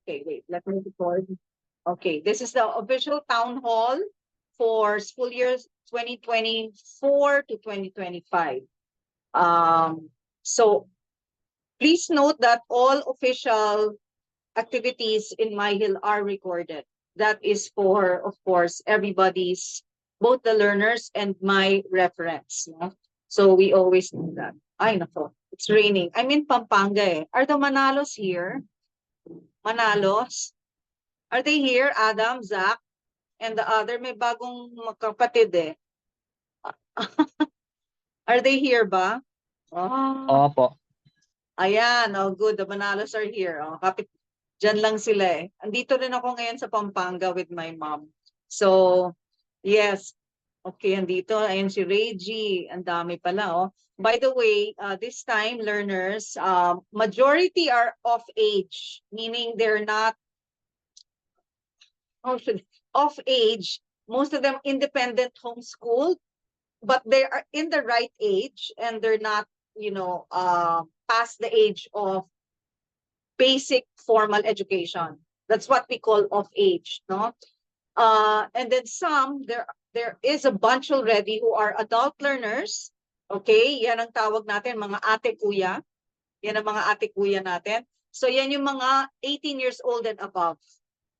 Okay, wait, let me record. Okay, this is the official town hall for school years 2024 to 2025. So please note that all official activities in My Hill are recorded. That is for, of course, everybody's, both the learners and my reference. No? So we always do that. Ay, nako, it's raining. I'm in Pampanga eh. Are the Manalos here? Manalos? Are they here, Adam, Zach, and the other? May bagong kapatid eh. Are they here ba? Oh, Opo. ayan. Oh, good. The Manalos are here. Oh, kapit. Diyan lang sila eh. Andito rin ako ngayon sa Pampanga with my mom. So, yes. Okay, andito. Ayan si Reggie. Ang dami pala, oh. By the way, this time, learners, majority are of age, meaning they're not of age. Most of them independent homeschooled, but they are in the right age and they're not, past the age of basic formal education. That's what we call of age, no? And then there is a bunch already who are adult learners. Okay, yan ang tawag natin, mga ate kuya. Yan ang mga ate kuya natin. So yan yung mga 18 years old and above,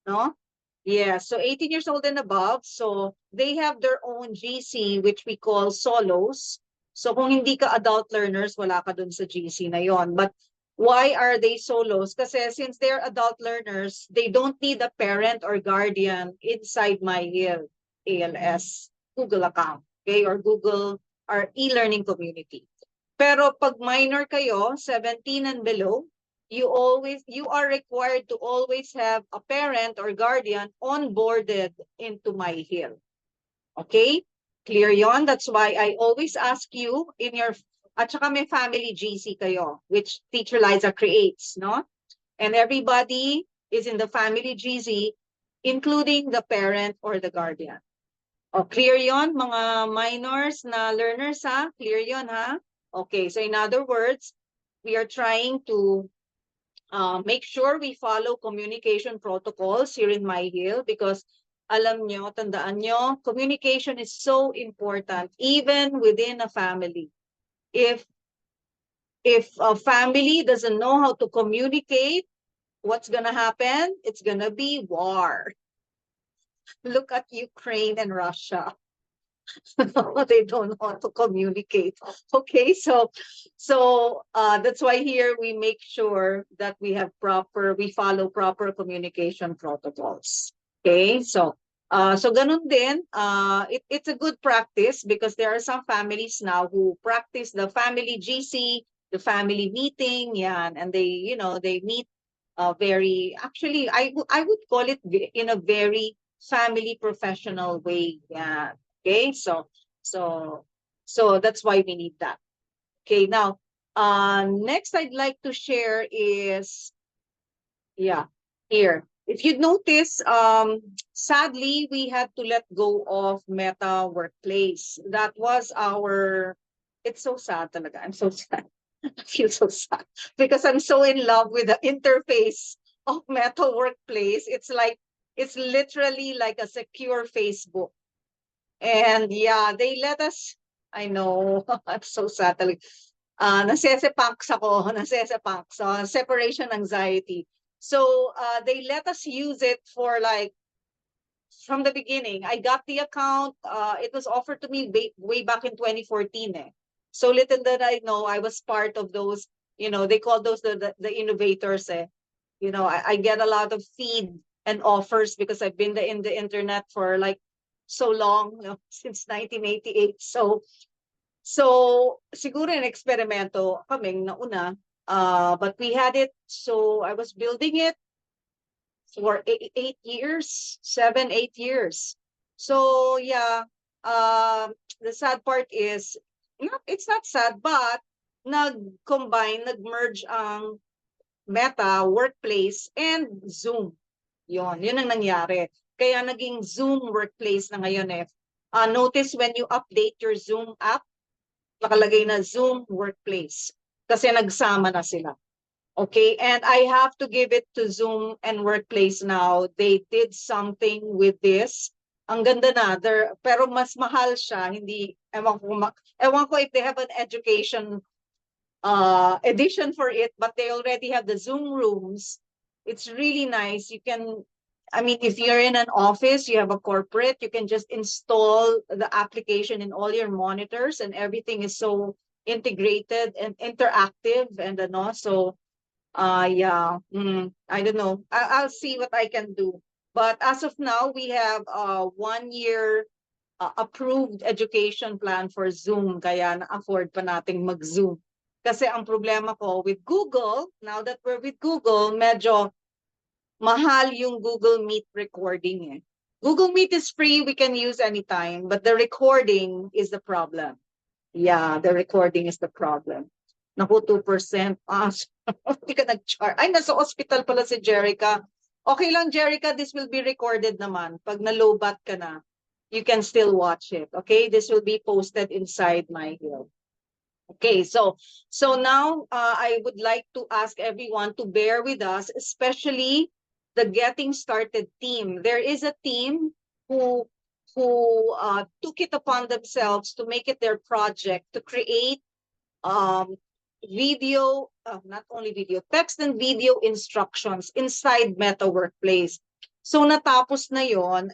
no? Yeah, so 18 years old and above. So they have their own GC, which we call solos. So kung hindi ka adult learners, wala ka dun sa GC na yon. But why are they solos? Kasi since they're adult learners, they don't need a parent or guardian inside My Hill ALS Google account, okay, or Google or e-learning community. Pero pag minor kayo, 17 and below, you are required to always have a parent or guardian onboarded into My Hill. Okay? Clear yon? That's why I always ask you in your, at saka may family GC kayo, which Teacher Liza creates, no? And everybody is in the family GC, including the parent or the guardian. O, clear yon, mga minors na learners, ha? Clear yon, ha? Okay, so in other words, we are trying to make sure we follow communication protocols here in My Hill because alam nyo, tandaan nyo, communication is so important even within a family. If a family doesn't know how to communicate, what's gonna happen? It's gonna be war. Look at Ukraine and Russia. They don't know how to communicate. Okay, so that's why here we make sure that we follow proper communication protocols. Okay, so ganun din, it's a good practice because there are some families now who practice the family GC, the family meeting, yan, and they meet actually I would call it in a very family professional way. Yeah. Okay, so that's why we need that. Okay, now next I'd like to share is here. If you notice, sadly we had to let go of Meta Workplace. That was it's so sad talaga. I'm so sad. I feel so sad because I'm so in love with the interface of Meta Workplace. It's literally like a secure Facebook. And yeah, they let us, I know, I'm so sad talaga. Nasesepanks ako, nasesepanks. Separation anxiety. So they let us use it for from the beginning. I got the account. It was offered to me way back in 2014. Eh. So little did I know, I was part of those, they call those the innovators. Eh. I get a lot of feed and offers because I've been in the internet for so long, since 1988. So siguro in eksperimento kaming nauna, but we had it. So I was building it for 8 years, 7, 8 years. So yeah, the sad part is, it's not sad, but nag-merge ang Meta Workplace and Zoom. Yun ang nangyari. Kaya naging Zoom Workplace na ngayon eh. Notice when you update your Zoom app, nakalagay na Zoom Workplace. Kasi nagsama na sila. Okay, and I have to give it to Zoom and Workplace now. They did something with this. Ang ganda na, pero mas mahal siya. Hindi, ewan ko if they have an education edition for it, but they already have the Zoom rooms. It's really nice. You can, I mean, if you're in an office, you have a corporate, you can just install the application in all your monitors and everything is so integrated and interactive and so yeah, I don't know. I'll see what I can do. But as of now, we have a 1 year approved education plan for Zoom. Kaya na-afford pa nating mag-Zoom. Kasi ang problema ko with Google, now that we're with Google, medyo mahal yung Google Meet recording. Google Meet is free, we can use anytime, but the recording is the problem. Yeah, the recording is the problem. Naku, 2%. Hindi ka nag-char. Ay, nasa hospital pala si Jerica. Okay lang, Jerica, this will be recorded naman. Pag nalobat ka na, you can still watch it. Okay, this will be posted inside my Hill. Okay, so now I would like to ask everyone to bear with us, especially the Getting Started team. There is a team who took it upon themselves to make it their project to create video, not only video, text and video instructions inside Meta Workplace. So natapos na yon,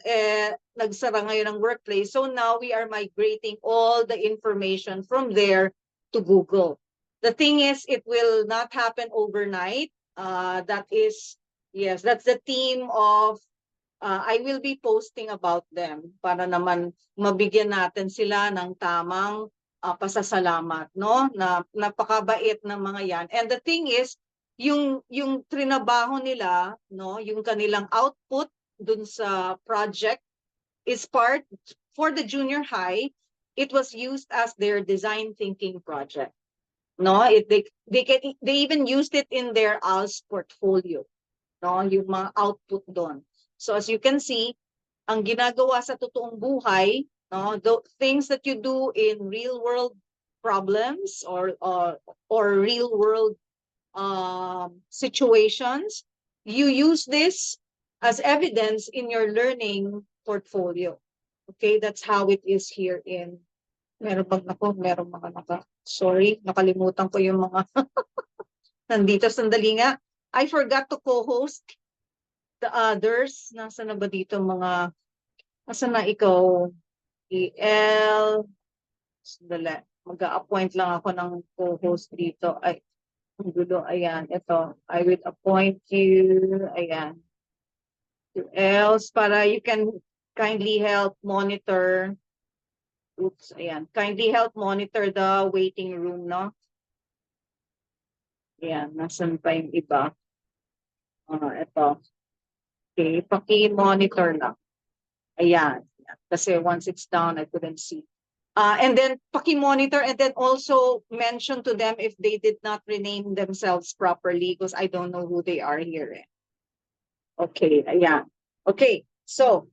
nagsara ngayon ang Workplace. So now we are migrating all the information from there to Google. The thing is, it will not happen overnight. That is, yes, that's the team of, I will be posting about them para naman mabigyan natin sila ng tamang pasasalamat, no? Na napakabait ng mga yan. And the thing is, yung trinabaho nila, no, yung kanilang output dun sa project is part for the junior high, it was used as their design thinking project. No, they even used it in their ALS portfolio, no, yung mga output doon. So as you can see, ang ginagawa sa totoong buhay, no, the things that you do in real world problems or real world situations, you use this as evidence in your learning portfolio. Okay, that's how it is here in, meron mga sorry, nakalimutan ko yung mga nandito, sandali nga. I forgot to co-host the others. Nasa na ba dito mga, nasa na ikaw? EL, sandali. Mag-a-appoint lang ako ng co-host dito. Ay, ang gulo, ayan, ito. I will appoint you, ayan, to else para you can kindly help monitor, oops, ayan, kindly help monitor the waiting room, no? Ayan, nasan pa yung iba? Ito. Okay, paki-monitor lang. Ayan. Kasi once it's down, I couldn't see. And then paki-monitor and then also mention to them if they did not rename themselves properly because I don't know who they are here. Okay, ayan. Okay, so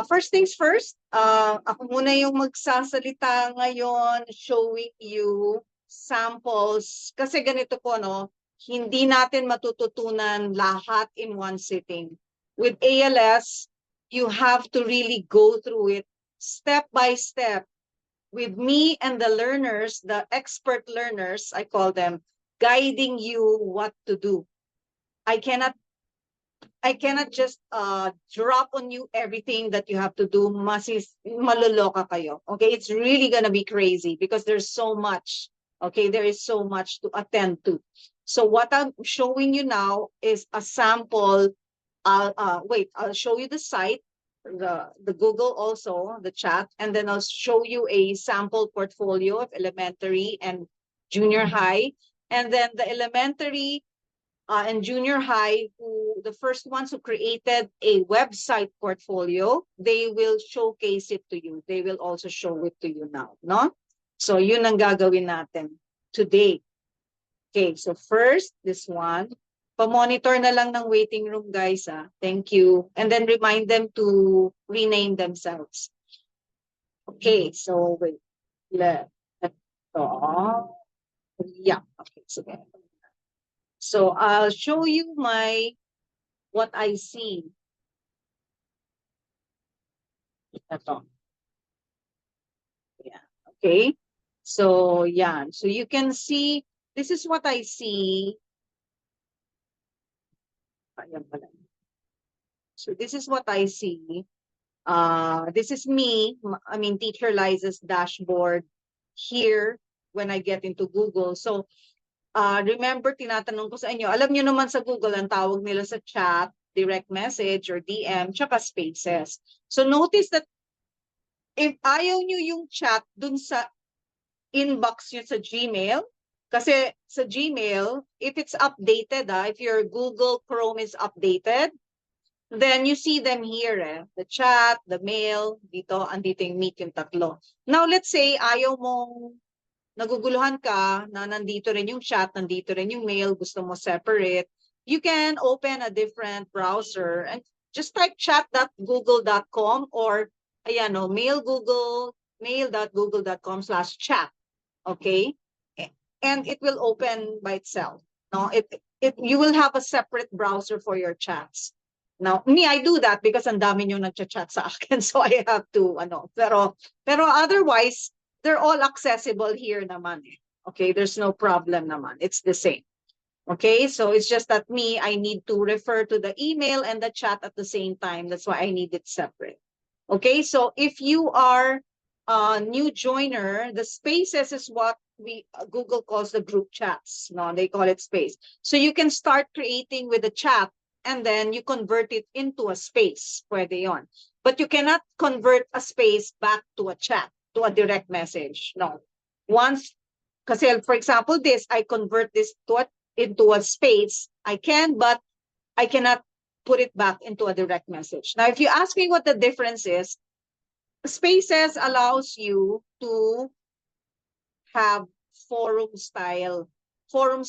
first things first, ako muna yung magsasalita ngayon, showing you samples. Kasi ganito po, no? Hindi natin matututunan lahat in one sitting. With ALS, you have to really go through it step by step with me and the learners, the expert learners, I call them, guiding you what to do. I cannot just drop on you everything that you have to do. Maluloka kayo. Okay, it's really gonna be crazy because there's so much. Okay, there is so much to attend to. So what I'm showing you now is a sample. Wait, I'll show you the site, the Google also, the chat, and then I'll show you a sample portfolio of elementary and junior high. And then the elementary and junior high, the first ones who created a website portfolio, they will showcase it to you. They will also show it to you now, no? So yun ang gagawin natin today. Okay, so first, this one. Pa-monitor na lang ng waiting room, guys. Thank you. And then remind them to rename themselves. Okay, so wait. Ito. Yeah, okay, sige. So I'll show you what I see. Ito. Yeah. Okay. So yeah. So you can see, this is what I see. Ayan pala. So this is what I see. This is me, I mean, Teacher Liza's dashboard here when I get into Google. So remember, tinatanong ko sa inyo, alam nyo naman sa Google, ang tawag nila sa chat, direct message or DM, tsaka spaces. So notice that if ayaw nyo yung chat dun sa inbox nyo sa Gmail, kasi sa Gmail, if it's updated, if your Google Chrome is updated, then you see them here, the chat, the mail, dito, andito yung meet yung tatlo. Now, let's say, ayaw mong naguguluhan ka na nandito rin yung chat, nandito rin yung mail, gusto mo separate, you can open a different browser and just type chat.google.com or ayan, mail.google.com/chat. Okay? And it will open by itself. No, you will have a separate browser for your chats. Now, me, I do that because ang dami nyo nagchat-chat sa akin. So I have to, pero otherwise, they're all accessible here naman. Okay, there's no problem naman. It's the same. Okay, so it's just that me, I need to refer to the email and the chat at the same time. That's why I need it separate. Okay, so if you are a new joiner, the spaces is what Google calls the group chats. No, they call it space. So you can start creating with a chat and then you convert it into a space. Pwede yon. But you cannot convert a space back to a chat, to a direct message. No. Once, kasi for example, I convert this into a space. I can, but I cannot put it back into a direct message. Now, if you ask me what the difference is, Spaces allows you to have forum style yung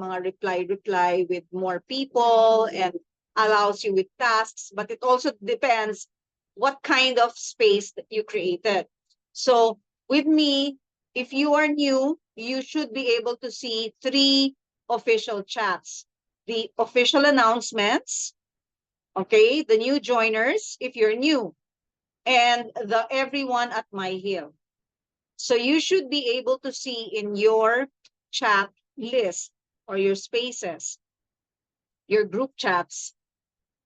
mga reply with more people and allows you with tasks, but it also depends what kind of space that you created. So with me, if you are new, you should be able to see 3 official chats. The official announcements, okay, the new joiners, if you're new, and the everyone at my hill. So you should be able to see in your chat list or your spaces, your group chats,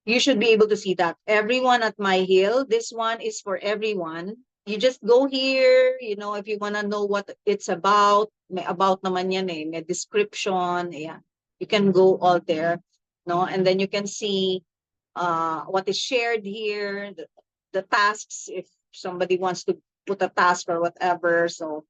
you should be able to see that. Everyone at my hill, this one is for everyone. You just go here, if you want to know what it's about, may about naman yan may description, yeah. You can go all there, no? And then you can see what is shared here, the tasks, if somebody wants to put a task or whatever. So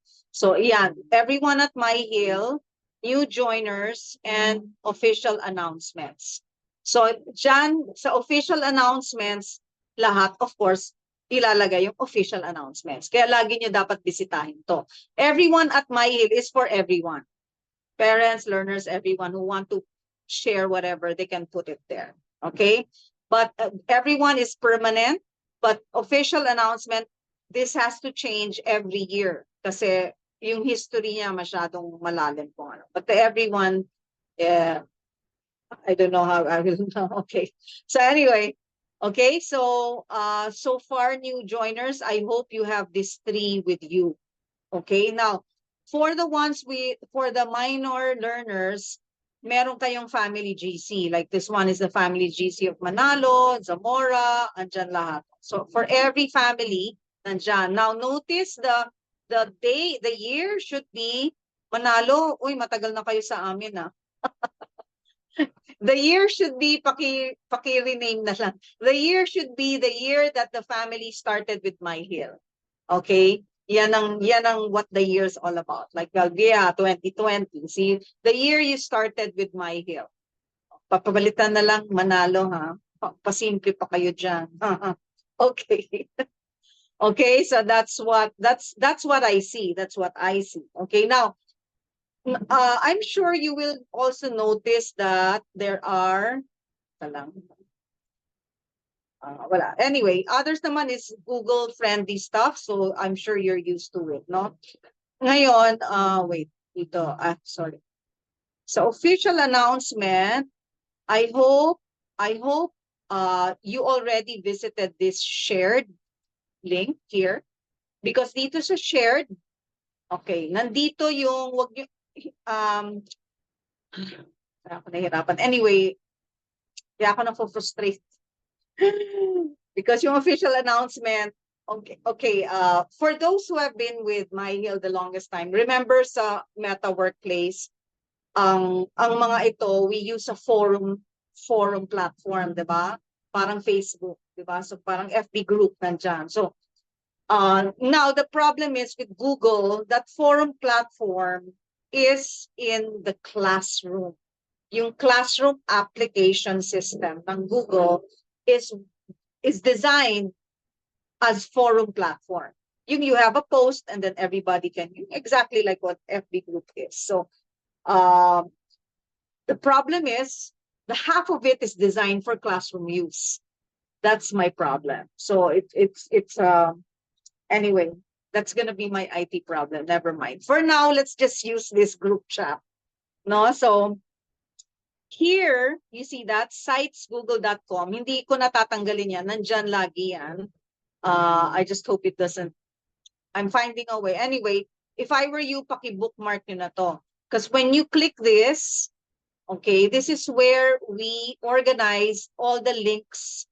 yeah, everyone at my hill, new joiners, and official announcements. So dyan, sa official announcements, lahat, of course, ilalagay yung official announcements. Kaya lagi nyo dapat bisitahin to. Everyone at my hill is for everyone. Parents, learners, everyone who want to share whatever, they can put it there. Okay? But everyone is permanent. But official announcement, this has to change every year. Kasi yung history niya masyadong malalim po. But everyone, I don't know how I will know. Okay. So anyway, okay. So so far, new joiners, I hope you have these 3 with you. Okay. Now, for the minor learners, meron kayong family GC. Like this one is the family GC of Manalo, Zamora, andyan lahat. So for every family, nandyan. Now notice the year should be Manalo. Uy, matagal na kayo sa amin The year should be, paki-rename na lang. The year should be the year that the family started with My Hill. Okay? Yan ang what the year is all about. Like Galvia, 2020. See, the year you started with My Hill. Papabalitan na lang, Manalo, ha? Pasimple pa kayo dyan. Okay. Okay, so that's what I see. That's what I see. Okay, now, I'm sure you will also notice that there are, wala. Anyway, others naman is Google friendly stuff, so I'm sure you're used to it, no? Ngayon, wait, sorry. So official announcement. I hope you already visited this shared link here, because dito sa shared, okay, nandito yung wag niyo ako nahirapan. Anyway, kaya ako na-frustrate. Because yung official announcement, okay, for those who have been with MyHill the longest time, remember sa Meta Workplace, ang mga ito, we use a forum platform, 'di ba? Parang Facebook, 'di ba? So parang FB group nandiyan. So now the problem is with Google, that forum platform is in the classroom. Yung classroom application system ng Google is designed as forum platform. You have a post and then everybody can, exactly like what FB group is. So the problem is the half of it is designed for classroom use. That's my problem. So it's anyway, that's gonna be my IT problem. Never mind. For now, let's just use this group chat. No, so here you see that sitesgoogle.com. Hindi ko natatanggalin yan. Nandyan lagi yan. I just hope it doesn't. I'm finding a way. Anyway, if I were you, paki-bookmark nyo na to. Because when you click this, okay, this is where we organize all the links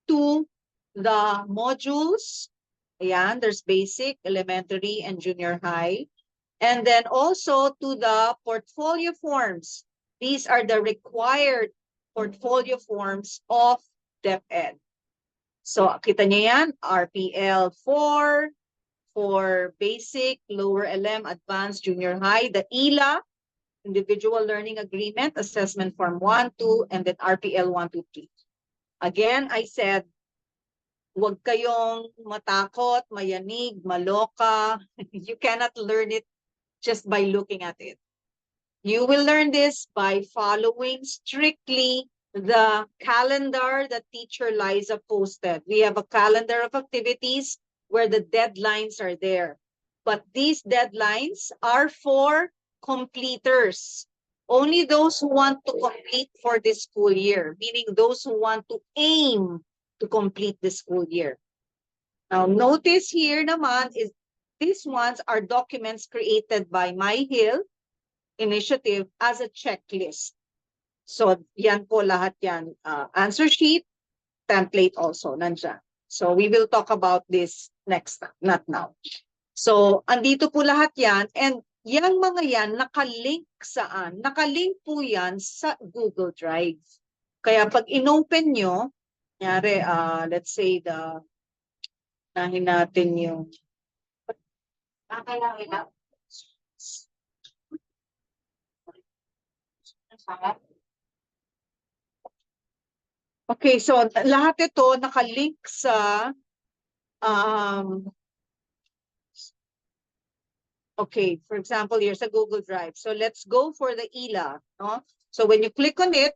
to the modules. Ayan, there's basic, elementary, and junior high. And then also to the portfolio forms. These are the required portfolio forms of DepEd. So, kita niyo yan, RPL 4, for basic, lower LM, advanced, junior high, the ILA, individual learning agreement, assessment form 1, 2, and then RPL 1, 2, 3. Again, I said, huwag kayong matakot, mayanig, maloka. You cannot learn it just by looking at it. You will learn this by following strictly the calendar that Teacher Liza posted. We have a calendar of activities where the deadlines are there. But these deadlines are for completers. Only those who want to complete for this school year, meaning those who want to aim to complete the school year. Now, notice here naman is these ones are documents created by MyHill initiative as a checklist. So, yan po lahat yan. Answer sheet, template also, nandyan. So, we will talk about this next time, not now. So, andito po lahat yan. And yung mga yan, nakalink saan? Nakalink po yan sa Google Drive. Kaya pag inopen nyo, nyari, let's say, nahin natin yung okay, so lahat ito nakalink sa okay, for example, here's a Google Drive. So let's go for the ILA. No? So when you click on it,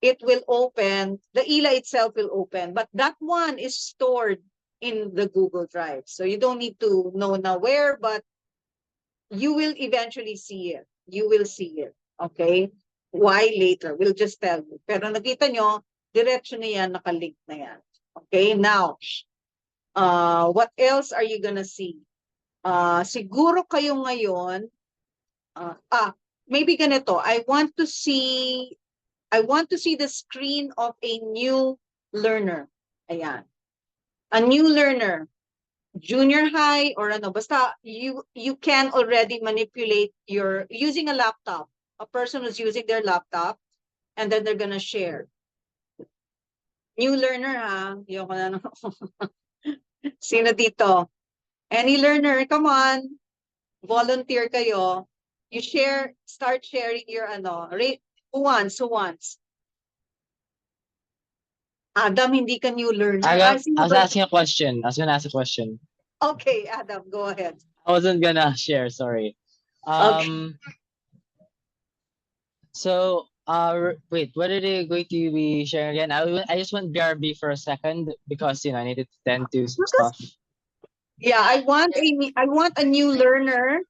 it will open, the ILA itself will open, but that one is stored in the Google Drive. So you don't need to know now where, but you will eventually see it. You will see it. Okay? Why later? We'll just tell you. Pero nakita nyo, diretso na yan, nakalink na yan. Okay? Now, what else are you gonna see? Siguro kayo ngayon, maybe ganito, I want to see the screen of a new learner. Ayan. A new learner, junior high or ano, basta you can already manipulate using a laptop. A person who's using their laptop and then they're gonna share. New learner ha, yoko na no. Sino dito? Any learner, come on. Volunteer kayo. You start sharing your who wants? Adam, hindi ka new learner. I was asking a question. I was gonna ask a question. Okay, Adam, go ahead. I wasn't gonna share, sorry. Okay. So, wait, what are they going to be sharing again? I just want BRB for a second because I needed to tend to some stuff. Yeah, I want a new learner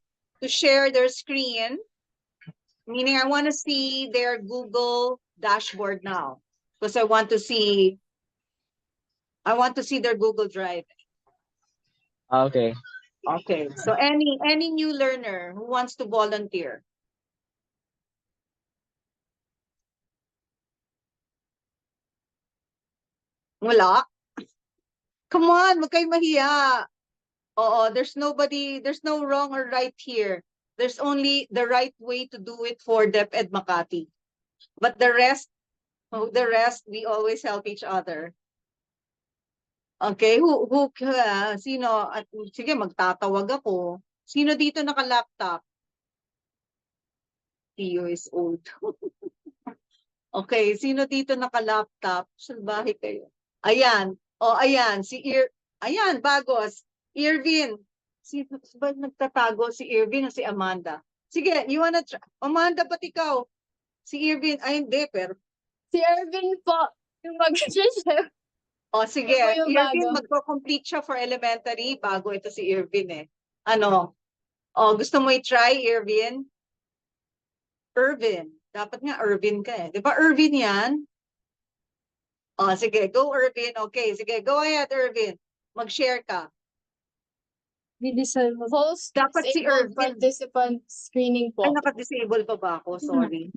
to share their screen. Meaning I want to see their Google dashboard now because I want to see their Google Drive. Okay. Okay. So any new learner who wants to volunteer? Wala? Come on, wag kayo mahiya. Oo, there's no wrong or right here. There's only the right way to do it for DepEd Makati. But the rest, we always help each other. Okay, sino? At sige, magtatawag ako. Sino dito naka-laptop? Tio is old. Okay, sino dito naka-laptop? Salbahe kayo. Ayan. Ayan. Ayan, bagos. Irvin. Ba nagtatago si Irvin o si Amanda? Sige, you wanna try? Amanda, ba't ikaw? Si Irvin, ay hindi, pero. Si Irvin po, yung mag-share. Sige, Ako yung Irvin, bago. magko-complete siya for elementary. Bago ito si Irvin eh. Ano? Gusto mo i-try, Irvin? Irvin. Dapat nga Irvin ka eh. Di ba Irvin yan? Sige, go Irvin. Okay, sige, go ahead Irvin. Mag-share ka. Host Dapat si disabled Irvin. participant screening po. Ay, naka-disable pa ba ako? Sorry.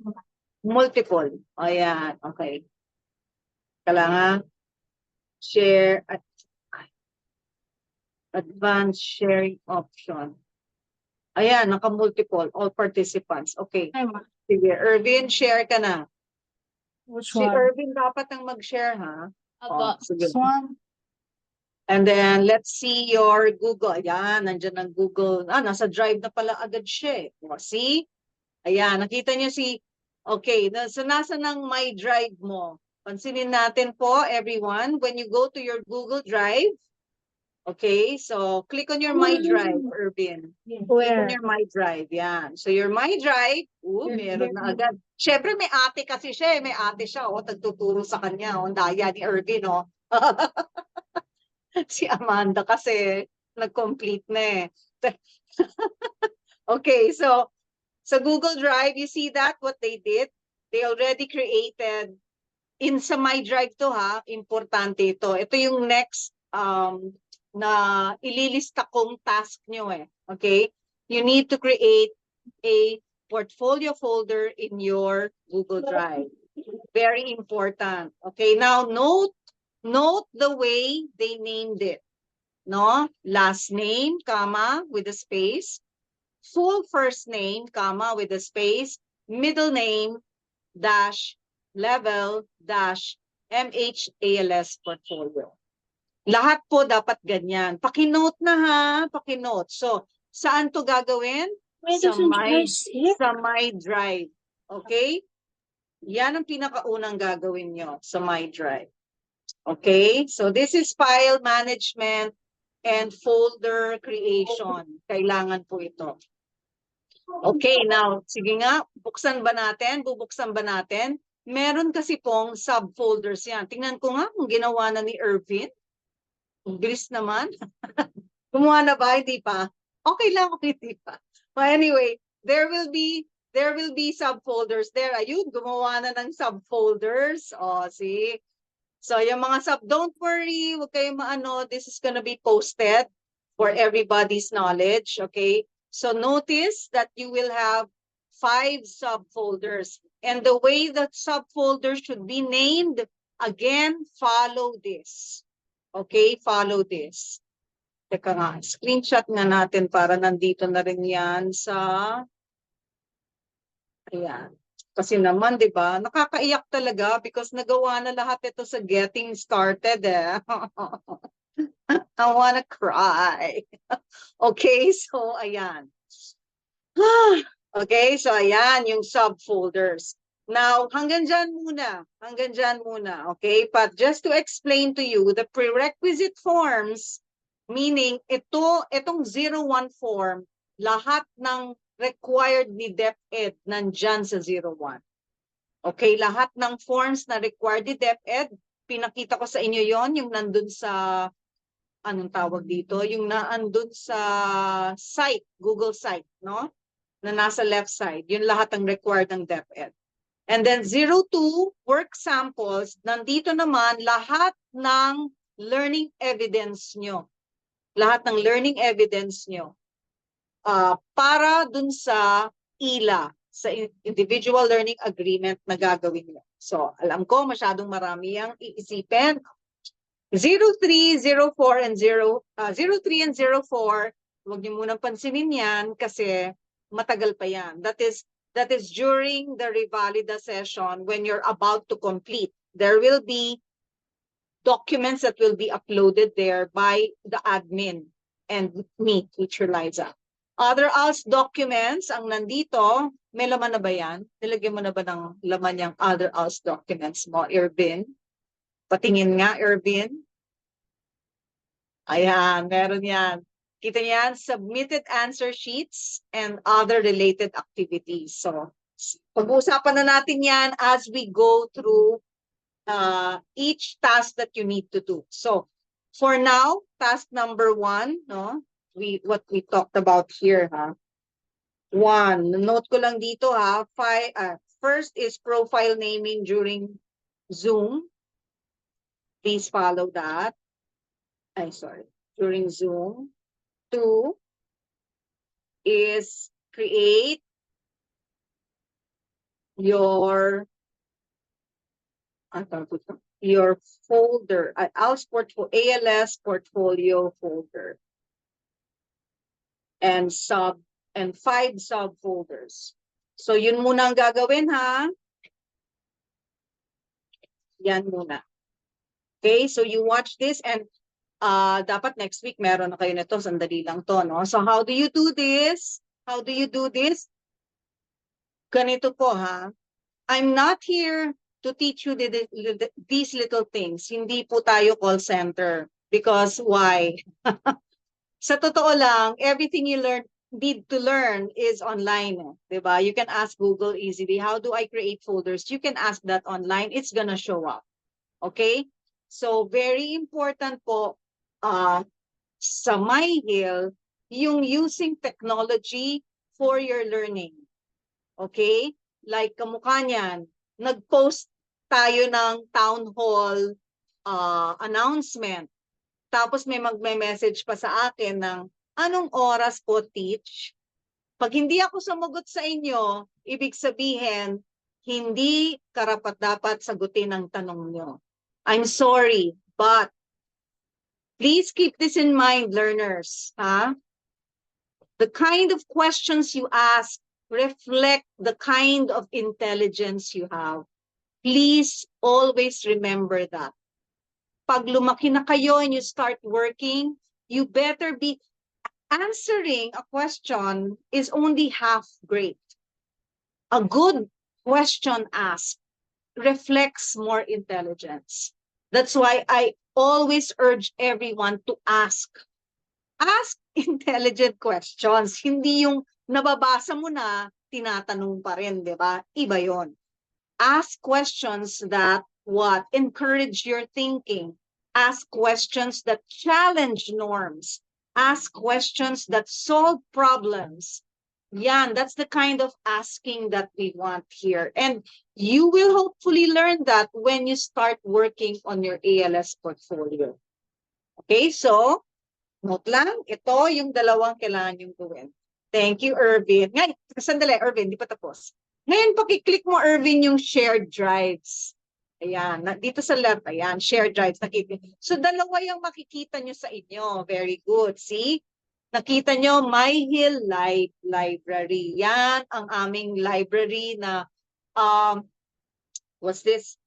Multiple. Ayan, okay. Kailangan share at advanced sharing option. Ayan, naka-multiple. All participants. Okay. Sige, Irvin, share ka na. Which Si Irvin dapat ang mag-share, ha? Apo. Sige. This one. And then, let's see your Google. Ayan, nandyan ang Google. Nasa Drive na pala agad siya. See? Ayan, nakita niyo okay, so nasa ng My Drive mo. Pansinin natin po, everyone, when you go to your Google Drive, okay, so click on your My Drive, Irvin. Click on your My Drive, yan. So your My Drive, meron na agad. Siyempre may ate kasi siya, may ate siya, tagtuturo sa kanya, daya ni Irvin, Si Amanda kasi nag-complete na eh. Okay, so Google Drive, you see that what they did? They already created sa My Drive to ha, importante ito. Ito yung next na ililista kong task nyo eh. Okay? You need to create a portfolio folder in your Google Drive. Very important. Okay, now note the way they named it. No? Last name, comma, with a space. Full first name, comma, with a space. Middle name, dash, level, dash, MHALS portfolio. Lahat po dapat ganyan. Pakinote na ha, pakinote. So, saan to gagawin? Sa My Drive. Okay? Yan ang pinakaunang gagawin nyo sa My Drive. Okay? So, this is file management and folder creation. Kailangan po ito. Okay, now, sige nga, bubuksan ba natin? Meron kasi pong subfolders yan. Tingnan ko nga kung ginawa na ni Irvin. Ang bilis naman. Gumawa na ba? Hindi pa. Okay lang kung hindi pa. But anyway, there will be subfolders there. Ayun, gumawa na ng subfolders. See? So, yung mga don't worry, huwag kayong this is gonna be posted for everybody's knowledge, okay? So, notice that you will have 5 subfolders. And the way that subfolders should be named, again, follow this. Okay, follow this. Teka nga, screenshot nga natin para nandito na rin yan sa... Ayan. Kasi naman, di ba, nakakaiyak talaga because nagawa na lahat ito sa getting started eh. I wanna cry. Okay, so ayan. Okay, so ayan yung subfolders. Now, hanggang dyan muna. Okay, but just to explain to you, the prerequisite forms, meaning itong 01 form, lahat ng required ni DepEd nandyan sa 01. Okay, lahat ng forms na required ni DepEd, pinakita ko sa inyo yon, yung nandun sa, anong tawag dito? Yung naandun sa site, Google site, no? na nasa left side. Yun lahat ang required ng DepEd. And then 02, work samples, nandito naman lahat ng learning evidence nyo. Lahat ng learning evidence nyo. Para dun sa ILA, sa Individual Learning Agreement na gagawin nyo. So, alam ko masyadong marami ang iisipin. 03, 04, and 03 and 04, huwag niyo munang pansinin yan kasi matagal pa yan. That is during the Revalida session when you're about to complete. There will be documents that will be uploaded there by the admin and me, Teacher Liza. Other ALS documents, ang nandito, may laman na ba yan? Nilagyan mo na ba ng laman yung other ALS documents mo, Irvin? Patingin nga, Irvin. Ayan, meron yan. Kita niyan, submitted answer sheets and other related activities. So, pag-uusapan na natin yan as we go through each task that you need to do. So, for now, task number 1, no? What we talked about here, ha? 1, note ko lang dito, ha? First is profile naming during Zoom. Please follow that. During Zoom. 2 is create your folder, ALS portfolio folder, and 5 subfolders. So yun muna ang gagawin, ha? Yan muna. Okay, so you watch this and dapat next week meron na kayo nito, sandali lang to, no? So how do you do this? How do you do this? Ganito po, ha? I'm not here to teach you these little things. Hindi po tayo call center. Because why? Sa totoo lang, everything you need to learn is online. Diba? You can ask Google easily, how do I create folders? You can ask that online. It's gonna show up. Okay? So, very important po sa MyHill, yung using technology for your learning. Okay? Like kamukha niyan, nag-post tayo ng town hall announcement. Tapos may magme-message pa sa akin ng, anong oras po, teach? Pag hindi ako sumagot sa inyo, ibig sabihin, hindi karapat-dapat sagutin ang tanong nyo. I'm sorry, but please keep this in mind, learners. The kind of questions you ask reflect the kind of intelligence you have. Please always remember that. Pag lumaki na kayo and you start working, you better be answering a question is only half great. A good question asked reflects more intelligence. That's why I always urge everyone to ask. Ask intelligent questions. Hindi yung nababasa mo na, tinatanong pa rin, di ba? Iba yon. Ask questions that encourage your thinking. Ask questions that challenge norms. Ask questions that solve problems. Yan, that's the kind of asking that we want here. And you will hopefully learn that when you start working on your ALS portfolio. Okay, so, note lang, ito yung dalawang kailangan yung gawin. Thank you, Irvin. Ngayon, sandali, Irvin, di pa tapos. Ngayon, pakiclick mo, Irvin, yung shared drives. Ayan, dito sa left, ayan, shared drives. So, dalawa yung makikita nyo sa inyo. Very good. See? Nakita nyo, MyHill Library. Yan ang aming library na, what's this?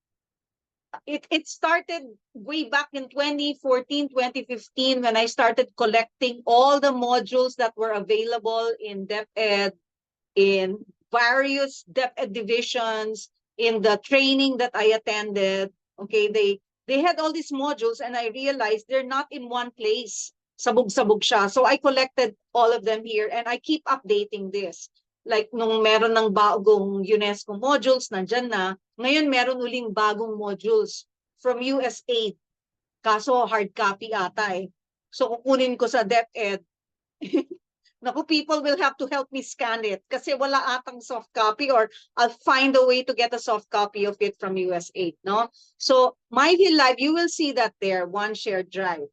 It started way back in 2014, 2015 when I started collecting all the modules that were available in DepEd, in various DepEd divisions, in the training that I attended. Okay, they had all these modules and I realized they're not in one place. Sabog-sabog siya. So I collected all of them here and I keep updating this. Like nung meron ng bagong UNESCO modules, nandyan na. Ngayon meron uling bagong modules from USAID. Kaso hard copy ata eh. So kukunin ko sa DepEd. Naku, people will have to help me scan it kasi wala atang soft copy, or I'll find a way to get a soft copy of it from US8, no? So MyHill Live, you will see that there, one shared drive.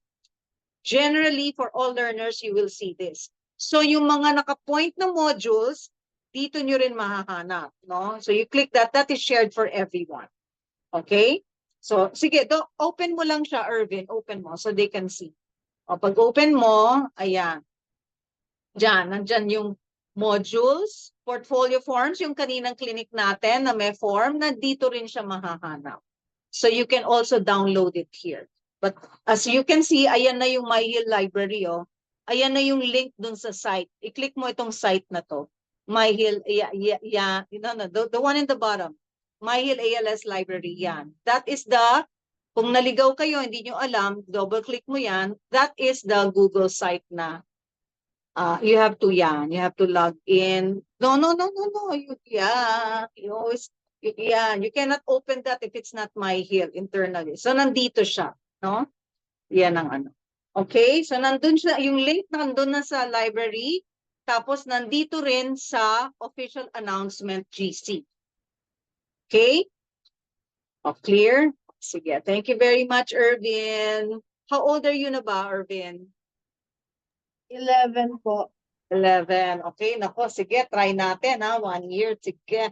Generally, for all learners, you will see this. So yung mga naka-point na modules, dito nyo rin mahahanap, no? So you click that, that is shared for everyone. Okay? So, sige, open mo lang siya, Irvin. Open mo so they can see. O, pag open mo, ayan. Diyan, nandyan yung modules, portfolio forms, yung kaninang clinic natin na may form, nandito rin siya mahahanap. So you can also download it here. But as you can see, ayan na yung MyHill Library, oh. Ayan na yung link dun sa site. I-click mo itong site na to. MyHill, the one in the bottom. MyHill ALS Library, yan. That is the, kung naligaw kayo, hindi nyo alam, double-click mo yan, that is the Google site na you have to log in. No. You cannot open that if it's not MyHill internally. So nandito siya, no? Yan ang ano. Okay, so nandun siya, yung link nandun na sa library, tapos nandito rin sa official announcement GC. Okay? Clear? Sige, thank you very much, Irvin. How old are you na ba, Irvin? 11 po. 11. Okay, nako, sige, try natin, ha? 1 year, sige.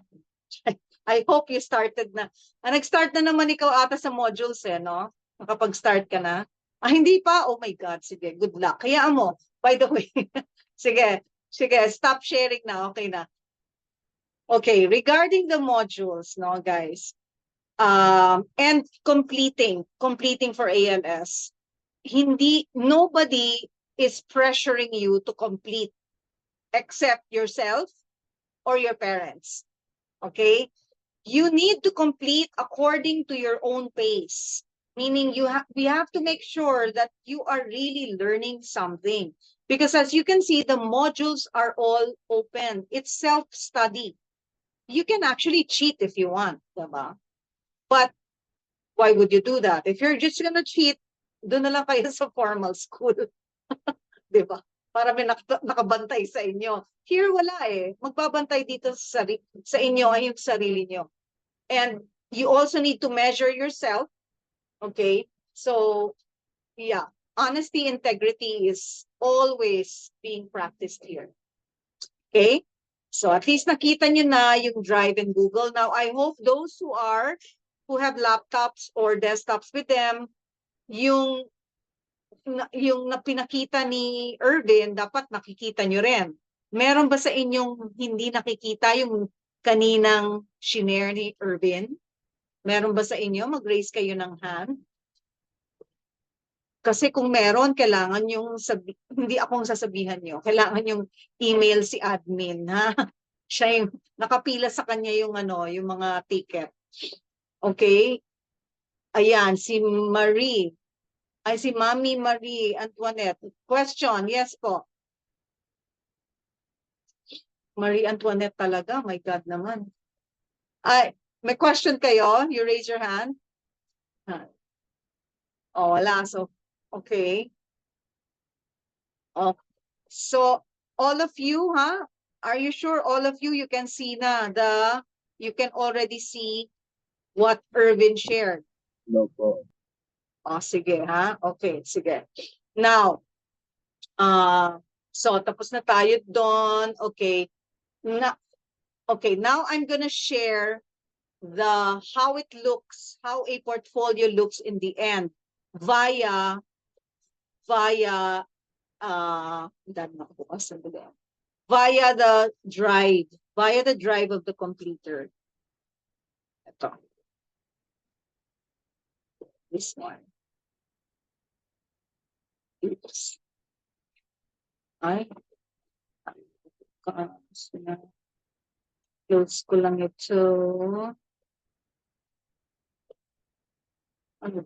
I hope you started na. Nag-start na naman ikaw ata sa modules, no? Nakapag-start ka na. Hindi pa? Oh my God, sige, good luck. Kaya mo, by the way. Sige, stop sharing na, okay na. Okay, regarding the modules, no, guys, and completing for ALS, nobody is pressuring you to complete except yourself or your parents. Okay? You need to complete according to your own pace. Meaning we have to make sure that you are really learning something. Because as you can see, the modules are all open. It's self-study. You can actually cheat if you want, diba? But why would you do that? If you're just gonna cheat, doon na lang kayo sa formal school. Di ba? Para may nakabantay sa inyo. Here, wala eh. Magbabantay dito sa inyo ay yung sarili nyo. And you also need to measure yourself. Okay? So, yeah. Honesty, integrity is always being practiced here. Okay? So, at least nakita nyo na yung Drive in Google. Now, I hope those who have laptops or desktops with them, yung na pinakita ni Irvin, dapat nakikita nyo rin. Meron ba sa inyong hindi nakikita yung kaninang shinare ni Irvin? Meron ba sa inyo? Mag-raise kayo ng hand. Kasi kung meron, kailangan yung hindi akong sasabihan nyo. Kailangan yung email si admin, ha? Siya yung nakapila sa kanya yung yung mga ticket. Okay? Ayan, si Marie. Ay, si Mami Marie Antoinette. Question, yes po. Marie Antoinette talaga, my God naman. Ay, may question kayo? You raise your hand? Oh, wala. So, okay. Oh, so, all of you, huh? Are you sure all of you can see na you can already see what Irvin shared? No po. Oh, sige, ha? Okay, sige. Now, so tapos na tayo doon. Okay. Now I'm gonna share how it looks, how a portfolio looks in the end via the drive of the computer. Ito. This one. Oops. Ay. Close ko lang ito. Ano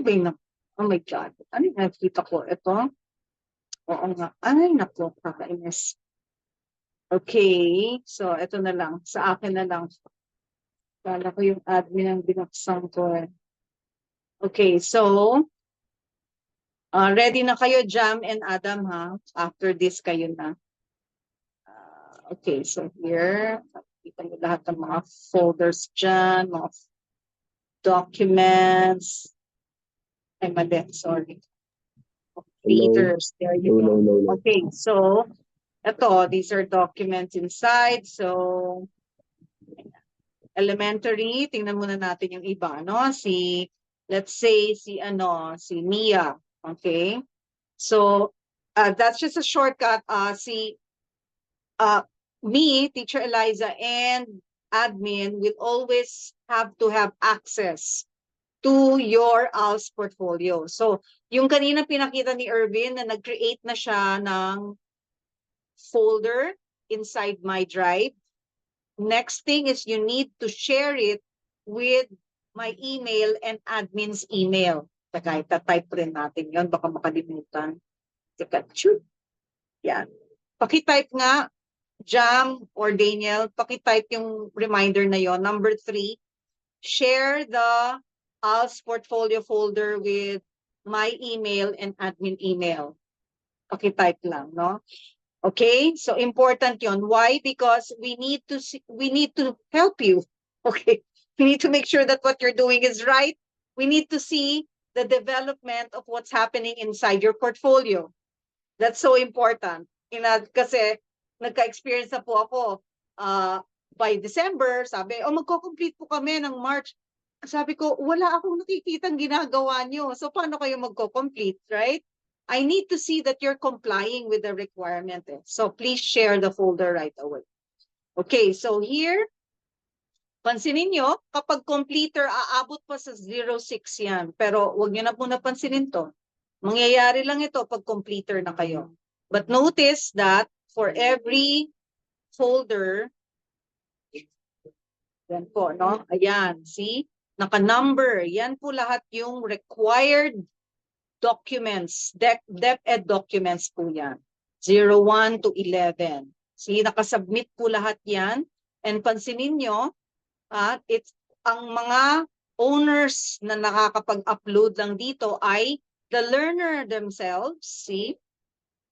ba yun? Oh my God. Ano yung nakikita ko? Ito? Oo nga. Ay, naku. Kakainis. Okay. So, ito na lang. Sa akin na lang. Kala ko yung admin ang binaksan ko. Okay. So, Ready na kayo, Jam and Adam, ha? After this, kayo na. Okay, so here, kita niyo lahat ng mga folders dyan, mga documents. Ay, mali, sorry. Readers, there you go. Okay, so, these are documents inside. So, elementary, tingnan muna natin yung iba, no? Let's say, si Mia, okay? So, that's just a shortcut. Me, Teacher Eliza, and admin will always have to have access to your ALS portfolio. So, yung kanina pinakita ni Irvin na nag-create na siya ng folder inside my drive. Next thing is you need to share it with my email and admin's email. Teka, type rin natin yon, baka makalimutan. Teka, shoot. Yan. Pakitype nga, Jam or Daniel, pakitype yung reminder na yon. Number 3, share the ALS portfolio folder with my email and admin email. Pakitype lang, no? Okay, so important yon. Why? Because we need to help you. Okay, we need to make sure that what you're doing is right. We need to see the development of what's happening inside your portfolio. That's so important. Kasi nagka-experience na po ako. By December, sabi, magko-complete po kami ng March. Sabi ko, wala akong nakikitang ginagawa nyo. So, paano kayo magko-complete, right? I need to see that you're complying with the requirement. So, please share the folder right away. Okay, so here, pansinin nyo, kapag completer, aabot pa sa 06 yan. Pero, wag nyo na po napansinin to. Mangyayari lang ito pag completer na kayo. But notice that for every folder, yan po, no? Ayan, see? Naka-number. Yan po lahat yung required documents, DepEd documents po yan. 01 to 11. See, nakasubmit po lahat yan. And pansinin nyo, ang mga owners na nakakapag-upload lang dito ay the learner themselves, see?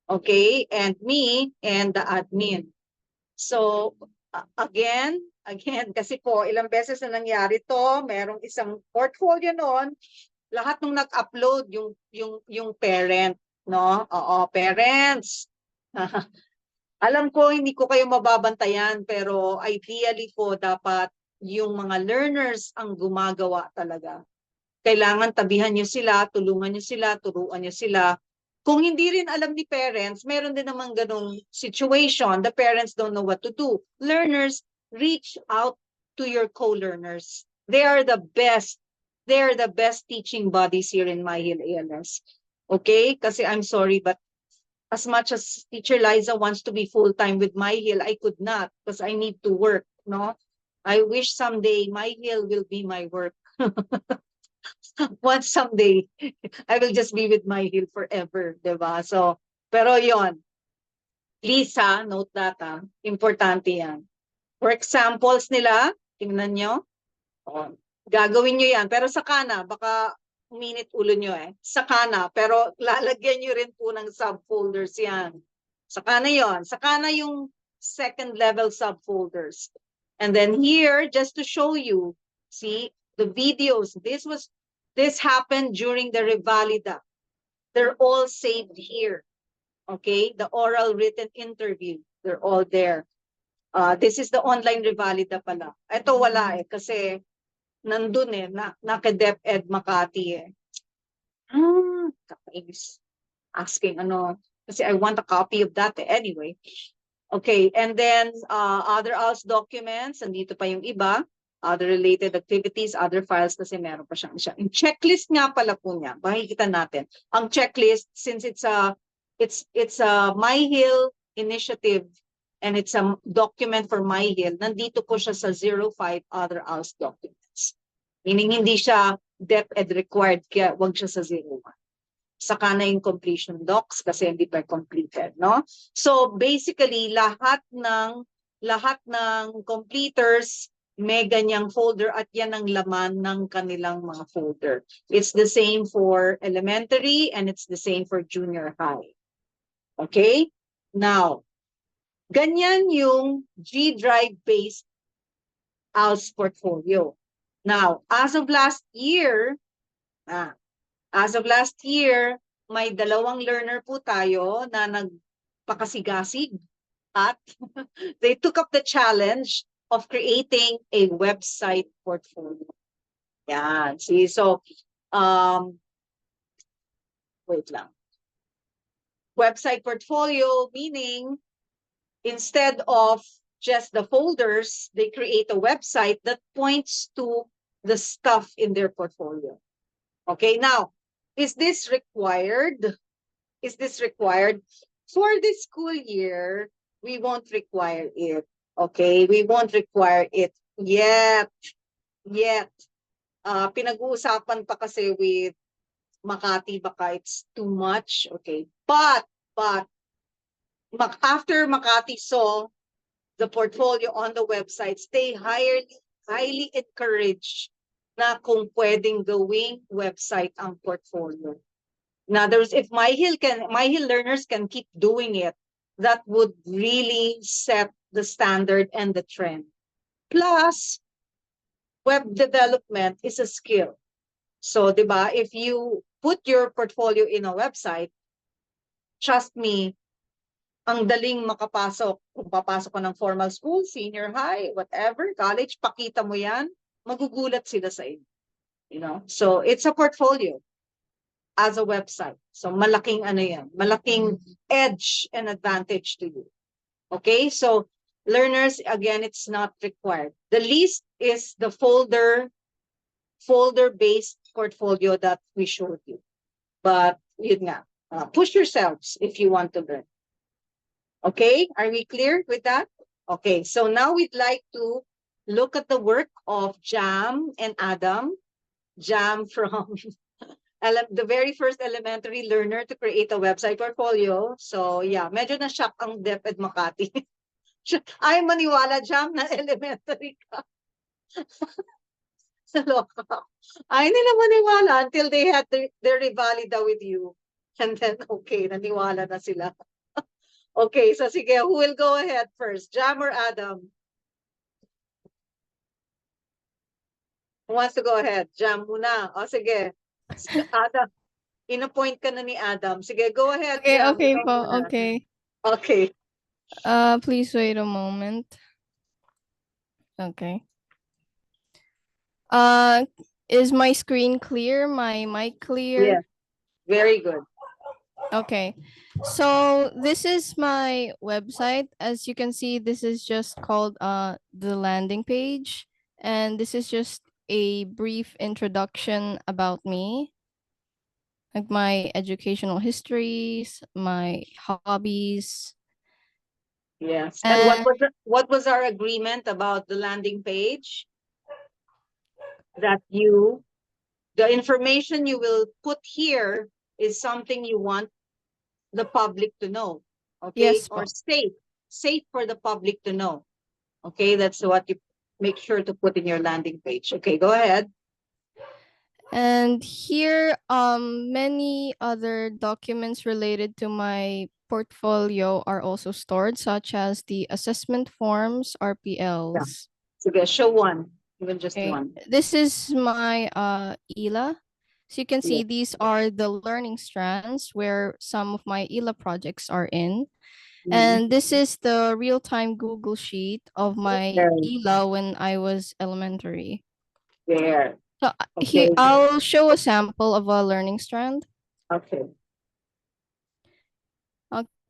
Okay, and me and the admin. So, again, kasi po, ilang beses na nangyari to, merong isang portfolio noon, lahat nung nag-upload yung parent, no? Oo, parents. Alam ko hindi ko kayo mababantayan, pero ideally po dapat yung mga learners ang gumagawa talaga. Kailangan tabihan nyo sila, tulungan nyo sila, turuan nyo sila. Kung hindi rin alam ni parents, meron din naman ganong situation. The parents don't know what to do. Learners, reach out to your co-learners. They are the best. They are the best teaching bodies here in MyHill ALS. Okay? Kasi I'm sorry, but as much as Teacher Liza wants to be full-time with MyHill, I could not because I need to work, no? I wish someday MyHill will be my work. Once someday, I will just be with MyHill forever, diba? So, pero yon, please note that, importante yan. For examples nila, tingnan nyo, gagawin nyo yan, pero saka na, baka uminit ulo nyo saka na, pero lalagyan nyo rin po ng subfolders yan. Saka na yon, saka na yung second level subfolders. And then here, just to show you, see, the videos, this happened during the Revalida. They're all saved here. Okay, the oral written interview, they're all there. This is the online Revalida pala. Ito wala kasi nandun naka-DepEd Makati kakainis. Asking kasi I want a copy of that anyway. Okay, and then other ALS documents, andito pa yung iba. Other related activities, other files kasi meron pa siyang yung checklist nga pala po niya. Makikita natin. Ang checklist, since it's a MyHill initiative and it's a document for MyHill, nandito po siya sa 05 other ALS documents. Meaning hindi siya DepEd required, kaya wag siya sa 01. Saka na yung completion docs kasi hindi pa completed, no? So basically lahat ng completers may ganyang folder at yan ang laman ng kanilang mga folder. It's the same for elementary and it's the same for junior high. Okay? Now, ganyan yung G Drive-based ALS portfolio. Now, as of last year, may dalawang learner po tayo na nagpakasigasig at they took up the challenge of creating a website portfolio. Yan. See, so, wait lang. Website portfolio meaning instead of just the folders, they create a website that points to the stuff in their portfolio. Okay, now, is this required? Is this required? For this school year, we won't require it. Okay, we won't require it yet. Pinag-uusapan pa kasi with Makati, baka it's too much. Okay, but after Makati saw the portfolio on the websites, they highly encourage na kung pwedeng gawing website ang portfolio. In other words, if My Hill learners can keep doing it, that would really set the standard and the trend. Plus, web development is a skill. So, diba, if you put your portfolio in a website, trust me, ang daling makapasok. Kung papasok ko ng formal school, senior high, whatever, college, pakita mo yan, magugulat sila sa inyo. You know? So, it's a portfolio as a website. So, malaking ano yan, malaking edge and advantage to you. Okay? So, learners, again, it's not required. The least is the folder-based portfolio that we showed you. But, yun nga, push yourselves if you want to learn. Okay, are we clear with that? Okay, so now we'd like to look at the work of Jam and Adam. Jam from the very first elementary learner to create a website portfolio. So yeah, medyo na-shock ang DepEd Makati. Ay, maniwala, Jam, na elementary ka. Sa loka. Ay, nila maniwala until they had their revalida with you. And then, okay, naniwala na sila. Okay, so sige, who will go ahead first? Jam or Adam? Who wants to go ahead? Jam muna. O sige. Adam, in-appoint ka na ni Adam. Sige, go ahead, Okay, Jam. okay Ikaw po, muna. okay. Okay. Please wait a moment. Okay. Is my screen clear? My mic clear? Yes. Very good. Okay. So this is my website. As you can see, this is just called the landing page. And this is just a brief introduction about me. Like my educational histories, my hobbies. Yes. And what was our agreement about the landing page? That the information you will put here is something you want the public to know. Okay? Yes, Or po. safe for the public to know. Okay, that's what you make sure to put in your landing page. Okay, go ahead. And here, many other documents related to my portfolio are also stored, such as the assessment forms, RPLs. Sige, show one, even just Okay. one. This is my ELA. So you can see Yeah. these are the learning strands where some of my ELA projects are in. Mhm. And this is the real-time Google Sheet of my There. ELA when I was elementary. There. So Okay. I'll show a sample of a learning strand. Okay.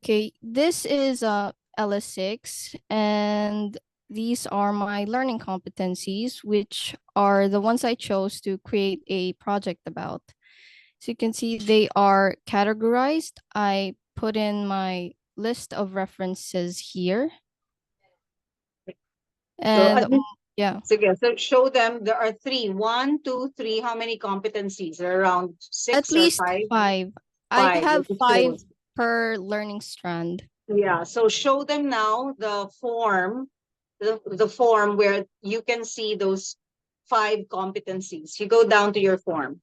Okay, this is LS6, and these are my learning competencies, which are the ones I chose to create a project about. So you can see they are categorized. I put in my list of references here. And yeah. Sige, so show them there are 3. 1, 2, 3. How many competencies? There are around 6 At least or 5? 5. I Five, have okay, 5 so- per learning strand. Yeah, so show them now the form the form where you can see those 5 competencies. You go down to your form.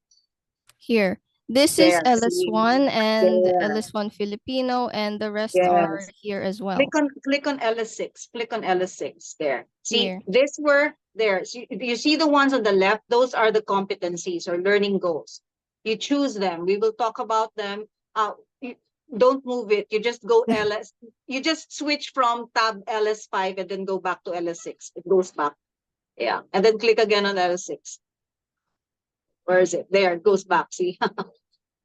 Here. This is There, see? LS1 and There. LS1 Filipino, and the rest are Yes. here as well. Click on LS6. Click on LS6 there. See, Here. this were there. So you see the ones on the left, those are the competencies or learning goals. You choose them. We will talk about them. Don't move it. You just go LS. You just switch from tab LS5 and then go back to LS6. It goes back. Yeah. And then click again on LS6. Where is it? There, it goes back. See?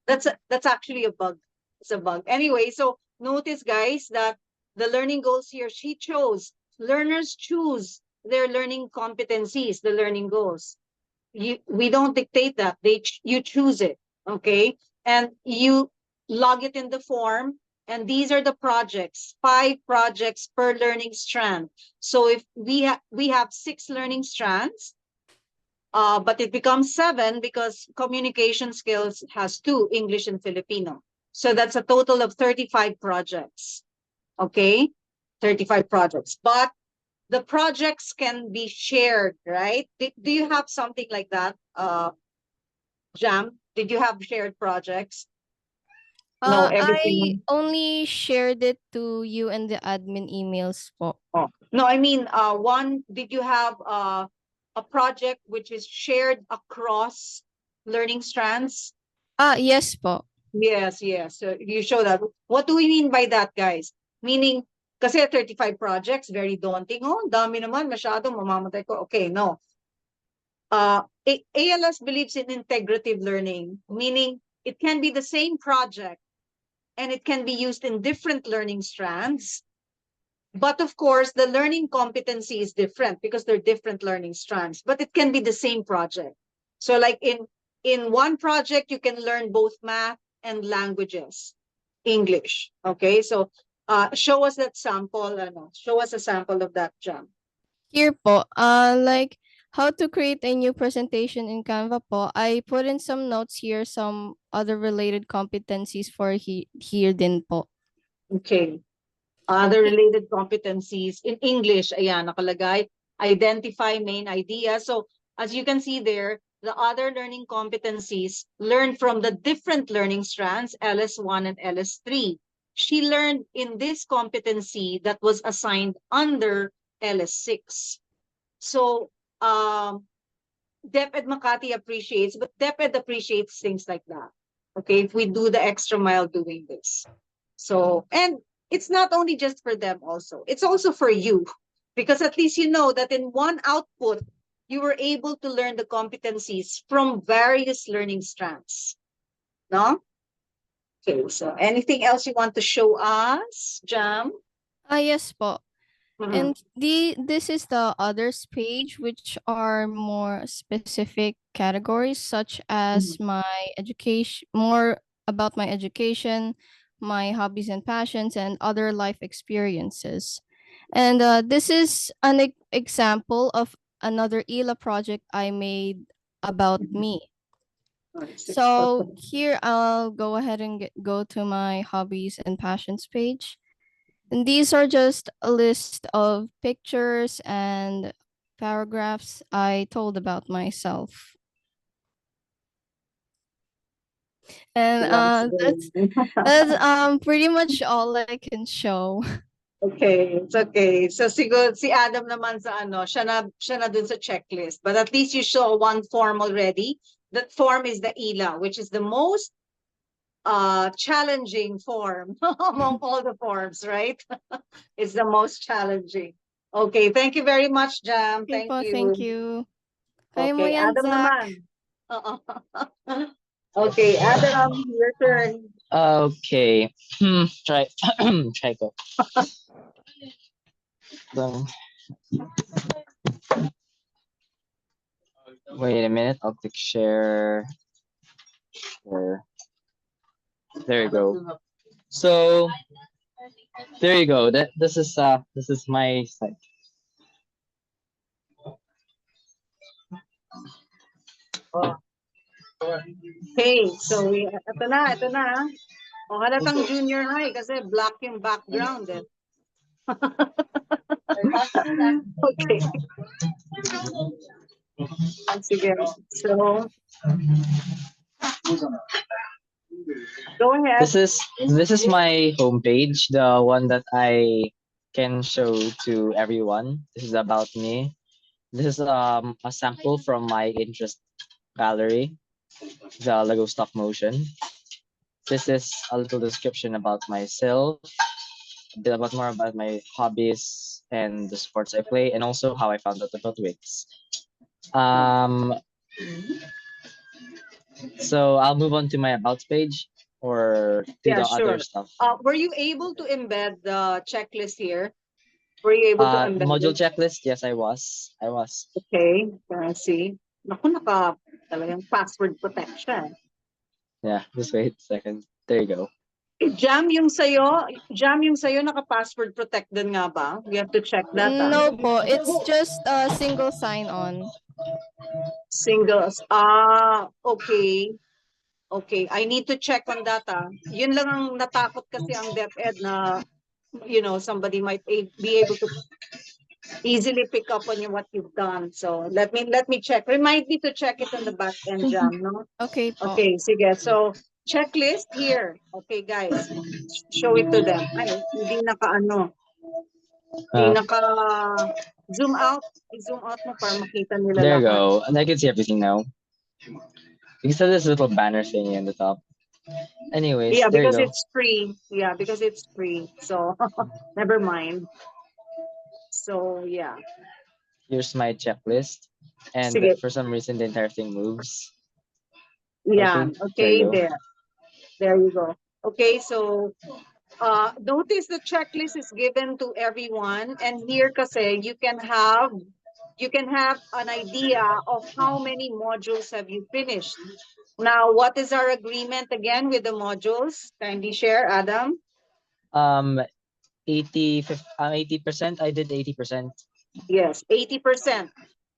That's actually a bug. It's a bug. Anyway, so notice, guys, that the learning goals here, she chose. Learners choose their learning competencies, the learning goals. We don't dictate that. You choose it, okay? And you log it in the form. And these are the projects, 5 projects per learning strand. So if we have 6 learning strands, but it becomes 7 because communication skills has 2, English and Filipino. So that's a total of 35 projects. Okay, 35 projects. But the projects can be shared, right? Do you have something like that, Jam? Did you have shared projects? No, I everything. only shared it to you and the admin emails po. Oh. No, I mean, did you have a project which is shared across learning strands? Yes po. Yes, yes. So you show that. What do we mean by that, guys? Meaning, kasi 35 projects, very daunting. Oh, dami naman, masyado, mamamatay ko. Okay, no. ALS believes in integrative learning, meaning it can be the same project and it can be used in different learning strands. But of course, the learning competency is different because they're different learning strands, but it can be the same project. So like in one project, you can learn both math and languages, English. Okay, so show us that sample. Show us a sample of that, Jam. Here po, like how to create a new presentation in Canva po. I put in some notes here, some other related competencies for here din po. Okay. Other related competencies in English, ayan, nakalagay, identify main idea. So as you can see there, the other learning competencies learned from the different learning strands, LS1 and LS3. She learned in this competency that was assigned under LS6. So DepEd Makati appreciates, but DepEd appreciates things like that. Okay, if we do the extra mile doing this. So, and it's not only just for them also, it's also for you, because at least you know that in one output, you were able to learn the competencies from various learning strands. No? Okay, so anything else you want to show us, Jam? Yes po. Mhm. And this is the others page, which are more specific categories, such as my education, more about my education, my hobbies and passions, and other life experiences. And this is an example of another ELA project I made about me. So here I'll go ahead and go to my hobbies and passions page. And these are just a list of pictures and paragraphs I told about myself. And that's pretty much all I can show. Okay, it's okay. So siguro si Adam naman sa siya na dun sa checklist. But at least you show one form already. That form is the ELA, which is the most challenging form among all the forms, right? It's the most challenging. Okay, thank you very much, Jam. Okay Thank po, you. thank you. Kaya mo Okay, yan, Adam Zach. naman. Okay, Adam, your turn. Okay. Try try ko. Then, wait a minute. I'll click share. Share. There you go. So there you go. This is my site. Okay, so ito na. O halatang junior high kasi black yung background eh. Okay. Sige. So, go ahead. This is my homepage, the one that I can show to everyone. This is about me. This is a sample from my interest gallery, the Lego stop motion. This is a little description about myself, a bit about more about my hobbies and the sports I play, and also how I found out about Wix. Um, so I'll move on to my about page or to Yeah, the other sure. stuff. Were you able to embed the checklist here? Were you able to embed Module it? checklist, yes, I was. Okay, let's see. Naku, talagang password protection. Yeah, just wait a second. There you go. Jam yung sa'yo naka-password protect din nga ba? We have to check that. No po, it's just a single sign-on. Singles. Okay. Okay, I need to check on that. Yun lang ang natakot kasi ang DepEd na, somebody might be able to easily pick up on what you've done. So let me check. Remind me to check it on the back end, Jam, no? Okay po. Okay, sige. So checklist here. Okay, guys. Show it to them. Ay, hindi naka-ano. Hindi naka-zoom out. I-zoom out mo para makita nila There you lahat. go. And I can see everything now. You saw this little banner thingy in the top. Anyways, Yeah, there you because go. it's free. Yeah, because it's free. So never mind. So yeah. Here's my checklist. And Sige. for some reason, the entire thing moves. Yeah. Okay, there you go. there you go. Okay, so notice the checklist is given to everyone, and here kasi you can have an idea of how many modules have you finished. Now, what is our agreement again with the modules? Kindly share, Adam. 80%. I did 80%. Yes, 80%.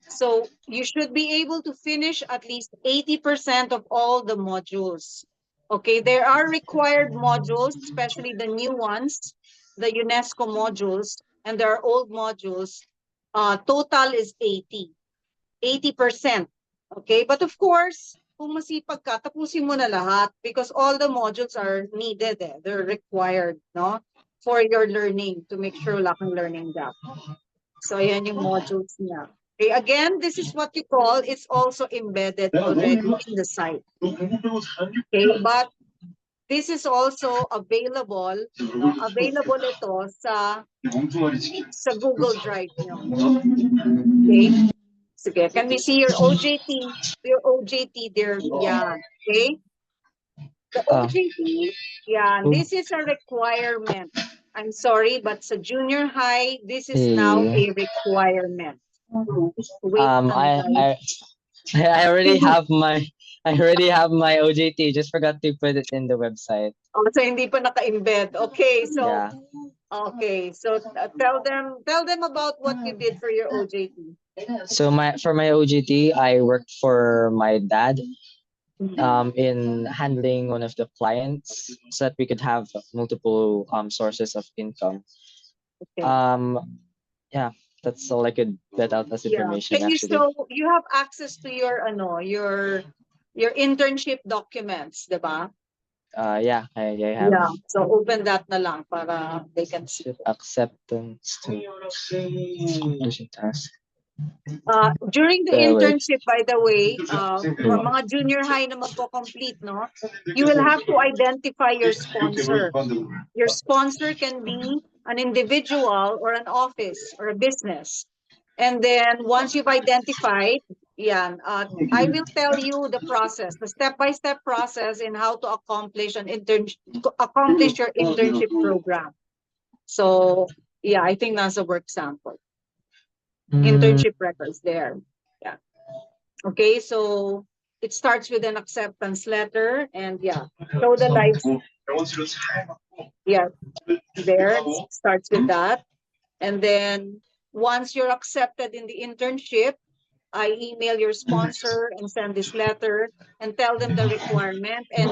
So you should be able to finish at least 80% of all the modules. Okay, there are required modules, especially the new ones, the UNESCO modules, and there are old modules. Total is 80%. Okay, but of course, kung masipag ka, tapusin mo na lahat because all the modules are needed. They're required, no? For your learning, to make sure wala kang learning gap. So ayan yung modules niya. Okay, again, this is what you call, it's also embedded already in the site. Okay, but this is also available, available ito sa Google Drive nyo. Okay, sige, can we see your OJT? Your OJT there, yeah, okay? The OJT, yeah, this is a requirement. I'm sorry, but sa junior high, this is now a requirement. Wait, I already have my OJT. Just forgot to put it in the website. Oh, so hindi pa naka-embed. Okay, so Yeah. okay, so tell them about what you did for your OJT. So for my OJT, I worked for my dad in handling one of the clients so that we could have multiple sources of income. Okay. Yeah, that's all I could let out as information. Can you show you have access to your internship documents, diba? Yeah, I have. Yeah, so open that na lang para they can see. Acceptance to task. During the internship, by the way, mga junior high na magko-complete, no? You will have to identify your sponsor. Your sponsor can be an individual or an office or a business. And then once you've identified, I will tell you the process, the step-by-step process in how to accomplish your internship program. So yeah, I think that's a work sample. Internship records there. Yeah. Okay, so it starts with an acceptance letter and show the live. Yeah, there it starts with that. And then once you're accepted in the internship, I email your sponsor and send this letter and tell them the requirement and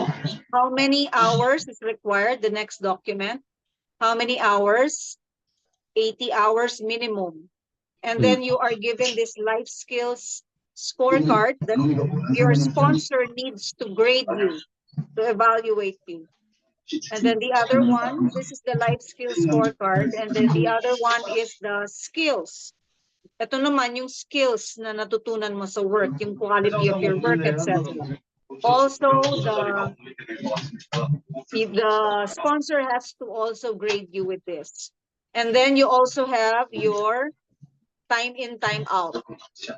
how many hours is required, the next document, how many hours 80 hours minimum. And then you are given this life skills scorecard that your sponsor needs to grade you, to evaluate you. And then the other one, this is the life skills scorecard. And then the other one is the skills. Ito naman yung skills na natutunan mo sa work, yung quality of your work, etc. Also, the sponsor has to also grade you with this. And then you also have your time in, time out.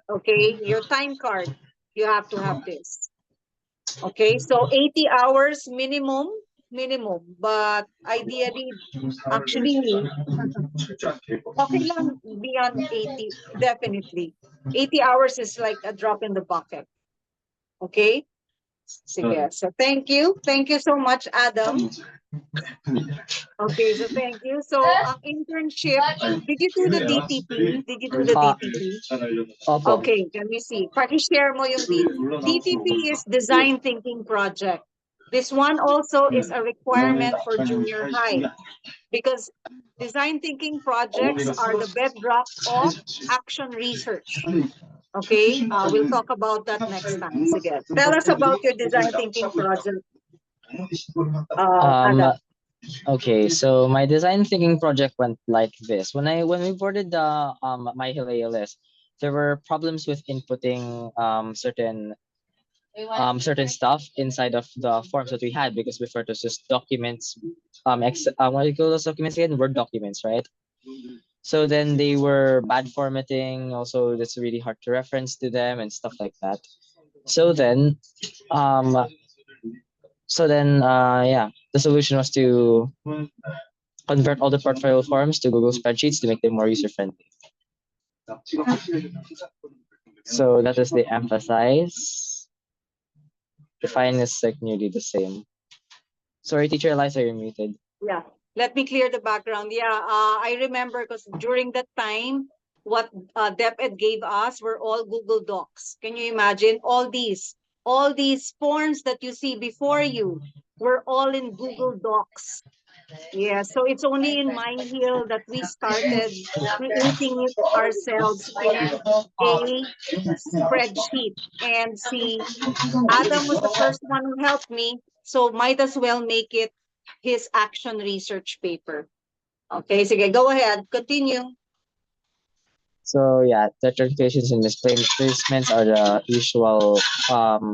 Okay, your time card, you have to have this. Okay, so 80 hours minimum, but ideally, actually, okay lang beyond 80, definitely. 80 hours is like a drop in the bucket. Okay? Sige. So thank you. Thank you so much, Adam. Okay, so thank you. So ang internship, did you do the DTP? Did you do the DTP? Opo. Okay, can we see? Paki-share mo yung DTP is design thinking project. This one also is a requirement for junior high because design thinking projects are the bedrock of action research. Okay, we'll talk about that next time. Sige. Tell us about your design thinking project. Adam. Okay, so my design thinking project went like this. When we boarded the My Hilea list, there were problems with inputting certain stuff inside of the forms that we had because before it was just documents, what do you call those documents again? Word documents, right? So then they were bad formatting. Also, it's really hard to reference to them and stuff like that. So then, yeah, the solution was to convert all the portfolio forms to Google spreadsheets to make them more user friendly. So that is the emphasize. Define is like nearly the same. Sorry, teacher Eliza, you're muted. Yeah, let me clear the background. Yeah, I remember because during that time, what DepEd gave us were all Google Docs. Can you imagine all these forms that you see before you were all in Google Docs. Yeah, so it's only in MyHill that we started creating it ourselves in a spreadsheet. And see, Adam was the first one who helped me, so might as well make it his action research paper. Okay, sige, go ahead, continue. So yeah, the translations and misplacements are the usual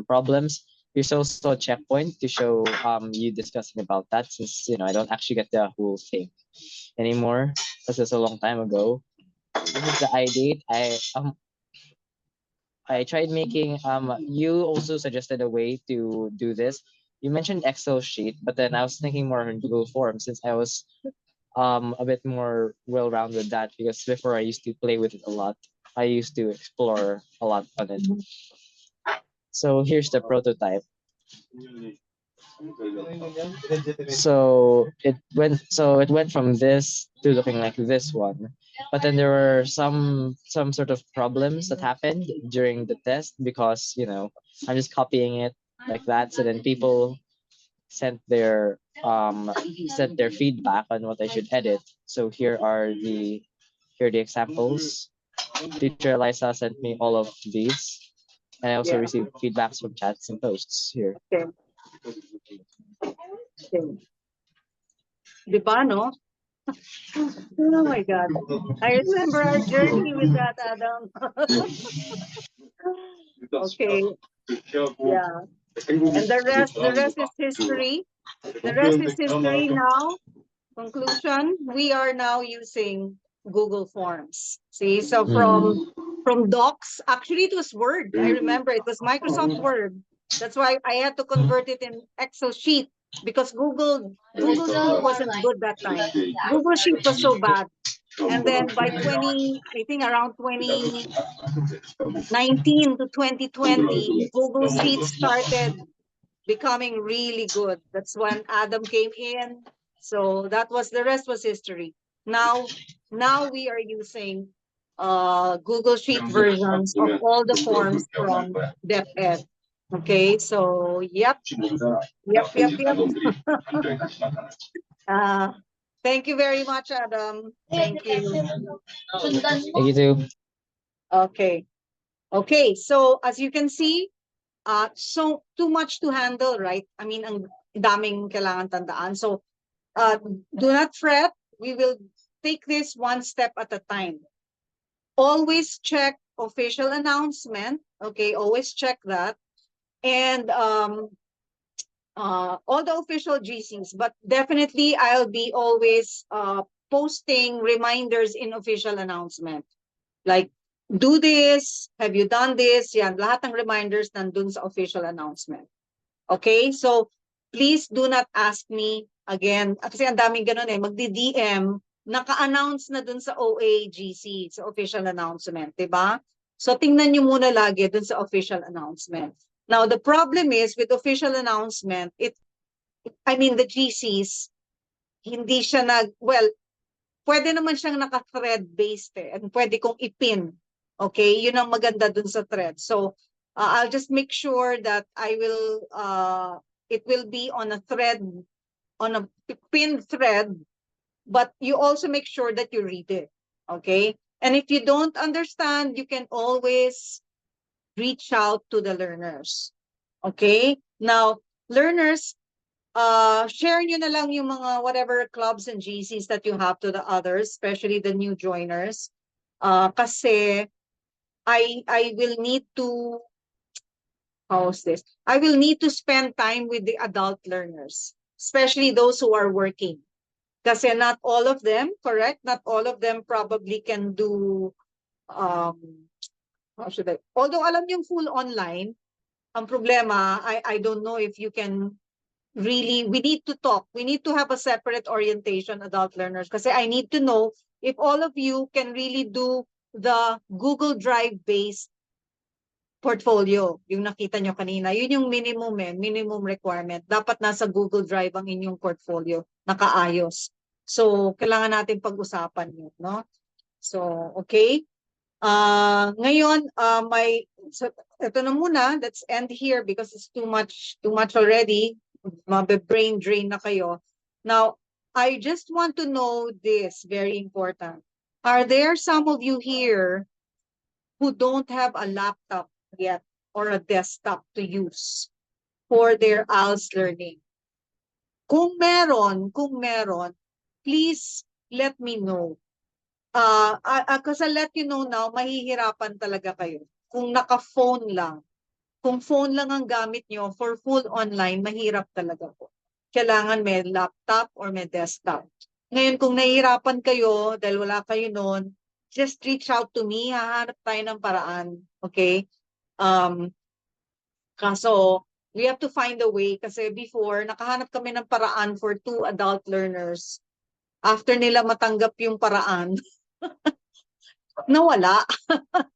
problems. There's also a checkpoint to show you discussing about that, since I don't actually get the whole thing anymore. This is a long time ago. This is the I-date. I tried making you also suggested a way to do this. You mentioned Excel sheet, but then I was thinking more in Google Forms since I was a bit more well-rounded with that, because before I used to play with it a lot. I used to explore a lot on it. So here's the prototype. So it went from this to looking like this one, but then there were some sort of problems that happened during the test because I'm just copying it like that. So then people sent their feedback on what I should edit. So here are the examples. Teacher Eliza sent me all of these, and I also received feedbacks from chats and posts here. Okay. Diba, no? Oh my God. I remember our journey with that, Adam. Okay. Yeah. And the rest is history. The rest is history now. Conclusion, we are now using Google Forms. See, so from Docs, actually it was Word. I remember it was Microsoft Word. That's why I had to convert it in Excel sheet because Google Sheet wasn't good that time. Google Sheet was so bad. And then by I think around 2019 to 2020, Google Sheet started becoming really good. That's when Adam came in. So the rest was history. Now we are using Google Sheet versions of all the forms from DepEd. Okay, so yep. Thank you very much, Adam. Thank you. Thank you too. Okay. Okay, so as you can see, so too much to handle, right? I mean, ang daming kailangan tandaan. So, do not fret. We will take this one step at a time. Always check official announcement. Okay, always check that. And all the official GCs, but definitely I'll be always posting reminders in official announcement. Like, do this, have you done this? Yan, lahat ng reminders nandun sa official announcement. Okay, so please do not ask me again, kasi ang daming ganun magdi-DM, naka-announce na dun sa OAGC, sa official announcement, diba? So tingnan nyo muna lagi dun sa official announcement. Now, the problem is with official announcement, the GCs, hindi siya pwede naman siyang naka-thread based and pwede kong ipin. Okay, yun ang maganda dun sa thread. So, I'll just make sure that it will be on a thread, on a pinned thread, but you also make sure that you read it. Okay, and if you don't understand, you can always reach out to the learners. Okay, now, learners, share nyo na lang yung mga whatever clubs and GCs that you have to the others, especially the new joiners. Kasi I will need to, how's this? I will need to spend time with the adult learners, especially those who are working. Kasi not all of them, correct? Not all of them probably can do, how should I? Although alam yung full online, ang problema, I don't know if you can really, we need to talk. We need to have a separate orientation, adult learners, kasi I need to know if all of you can really do the Google Drive-based portfolio. Yung nakita nyo kanina, yun yung minimum requirement. Dapat nasa Google Drive ang inyong portfolio, nakaayos. So, kailangan natin pag-usapan yun, no? So, okay. Ngayon, so, ito na muna, let's end here because it's too much already. Mabe-brain drain na kayo. Now, I just want to know this, very important. Are there some of you here who don't have a laptop yet or a desktop to use for their ALS learning? Kung meron, please let me know. Because I'll let you know now, mahihirapan talaga kayo. Kung naka-phone lang. Kung phone lang ang gamit nyo for full online, mahirap talaga po. Kailangan may laptop or may desktop. Ngayon, kung nahihirapan kayo dahil wala kayo noon, just reach out to me. Hahanap tayo ng paraan. Okay? Kaso, we have to find a way kasi before, nakahanap kami ng paraan for 2 adult learners. After nila matanggap yung paraan, nawala.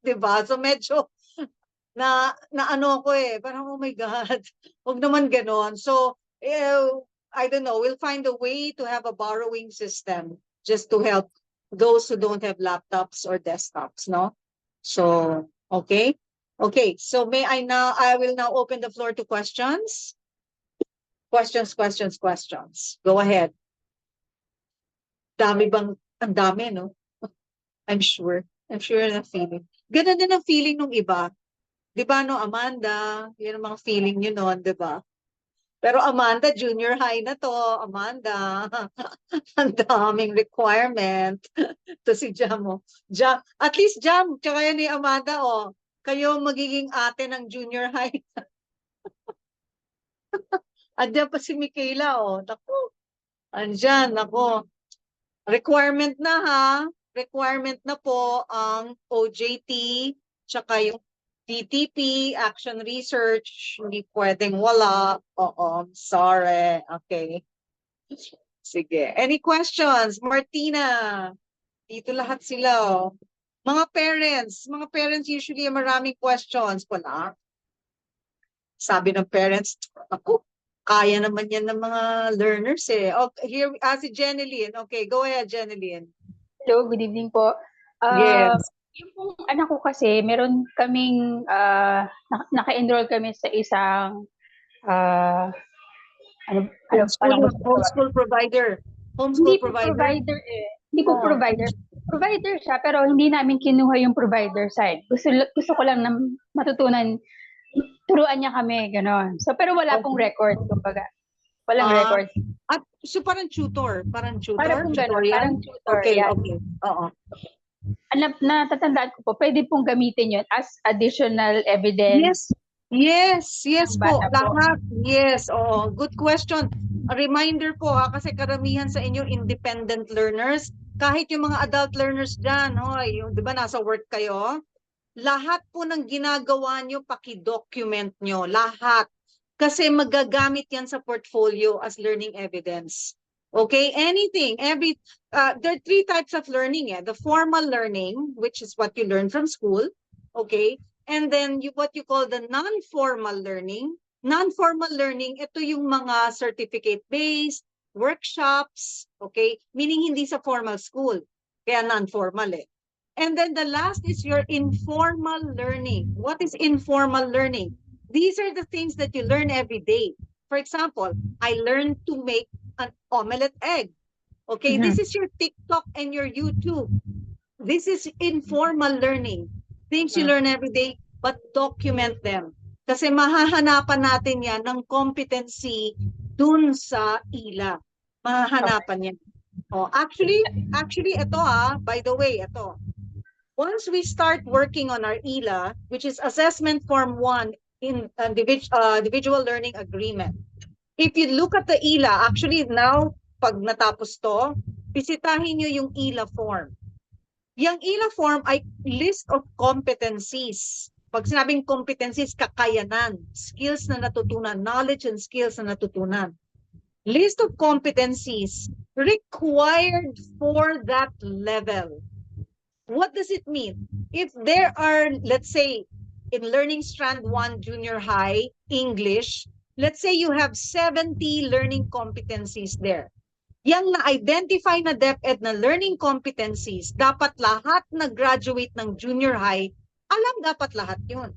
Diba? So medyo na ano ako parang oh my God, huwag naman ganon. So, I don't know, we'll find a way to have a borrowing system just to help those who don't have laptops or desktops, no? So, okay. Okay, so I will now open the floor to questions. Questions. Go ahead. Ang dami, no? I'm sure na feeling. Ganun din ang feeling ng iba. Di ba, no, Amanda? Yun ang mga feeling nyo noon, di ba? Pero Amanda, junior high na to. Amanda, ang daming requirement. To si Jam, oh. Jam, at least Jam, tsaka yan ni Amanda, oh. Kayo magiging ate ng junior high. Andiyan pa si Michaela, oh. Naku, andyan, naku. Requirement na, ha? Requirement na po ang OJT, tsaka yung TTP, action research, hindi pwedeng wala. Oo, sorry. Okay. Sige. Any questions? Martina, dito lahat sila. Oh. Mga parents usually maraming questions. Wala. Sabi ng parents, ako, kaya naman yan ng mga learners eh. Okay, here, si Jeneline. Okay, go ahead, Jeneline. Hello, good evening po. Yes. Yung pong anak ko kasi, meron kaming, naka-enroll kami sa isang, Homeschool provider. Homeschool Hindi po provider? provider eh. Hindi po Oh. provider. Provider siya, pero hindi namin kinuha yung provider side. Gusto ko lang na matutunan, turuan niya kami, gano'n. So, pero wala pong Okay. record, kumbaga. Walang Ah, record. At so parang tutor, Para pong gano'n, tutorial? parang tutor. Okay, Yan. okay. Oo. Natatandaan ko po, pwede pong gamitin yun as additional evidence. Yes Ng po. bata po. Lahat. Yes, oo. Good question. A reminder po kasi karamihan sa inyo independent learners, kahit yung mga adult learners dyan, hoy, yung, di ba nasa work kayo? Lahat po ng ginagawa nyo, paki-document nyo. Lahat. Kasi magagamit yan sa portfolio as learning evidence. Okay, anything, there are 3 types of learning. The formal learning, which is what you learn from school. Okay, and then what you call the non-formal learning. Non-formal learning, ito yung mga certificate-based, workshops, okay, meaning hindi sa formal school, kaya non-formal eh. And then the last is your informal learning. What is informal learning? These are the things that you learn every day. For example, I learned to make an omelette egg. Okay, this is your TikTok and your YouTube. This is informal learning. Things you learn every day, but document them. Kasi mahahanapan natin yan ng competency dun sa ILA. Mahahanapan yan. Oh, actually, ito by the way, ito. Once we start working on our ILA, which is Assessment Form 1 in Individual Learning Agreement, if you look at the ILA, actually now, pag natapos to, bisitahin nyo yung ILA form. Yung ILA form ay list of competencies. Pag sinabing competencies, kakayanan, skills na natutunan, knowledge and skills na natutunan. List of competencies required for that level. What does it mean? If there are, let's say, in Learning Strand 1 Junior High English, let's say you have 70 learning competencies there. Yang na-identify na DepEd na learning competencies, dapat lahat na graduate ng junior high, alam dapat lahat yun.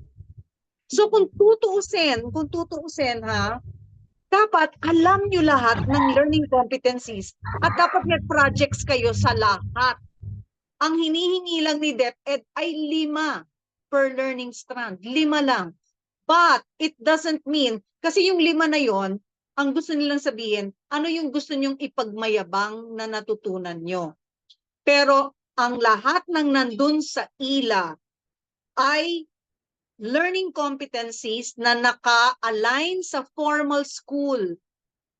So kung tutuusin ha, dapat alam nyo lahat ng learning competencies at dapat may projects kayo sa lahat. Ang hinihingi lang ni DepEd ay 5 per learning strand. 5 lang. But it doesn't mean, kasi yung 5 na yon, ang gusto nilang sabihin, ano yung gusto nyong ipagmayabang na natutunan nyo. Pero ang lahat ng nandun sa ILA ay learning competencies na naka-align sa formal school.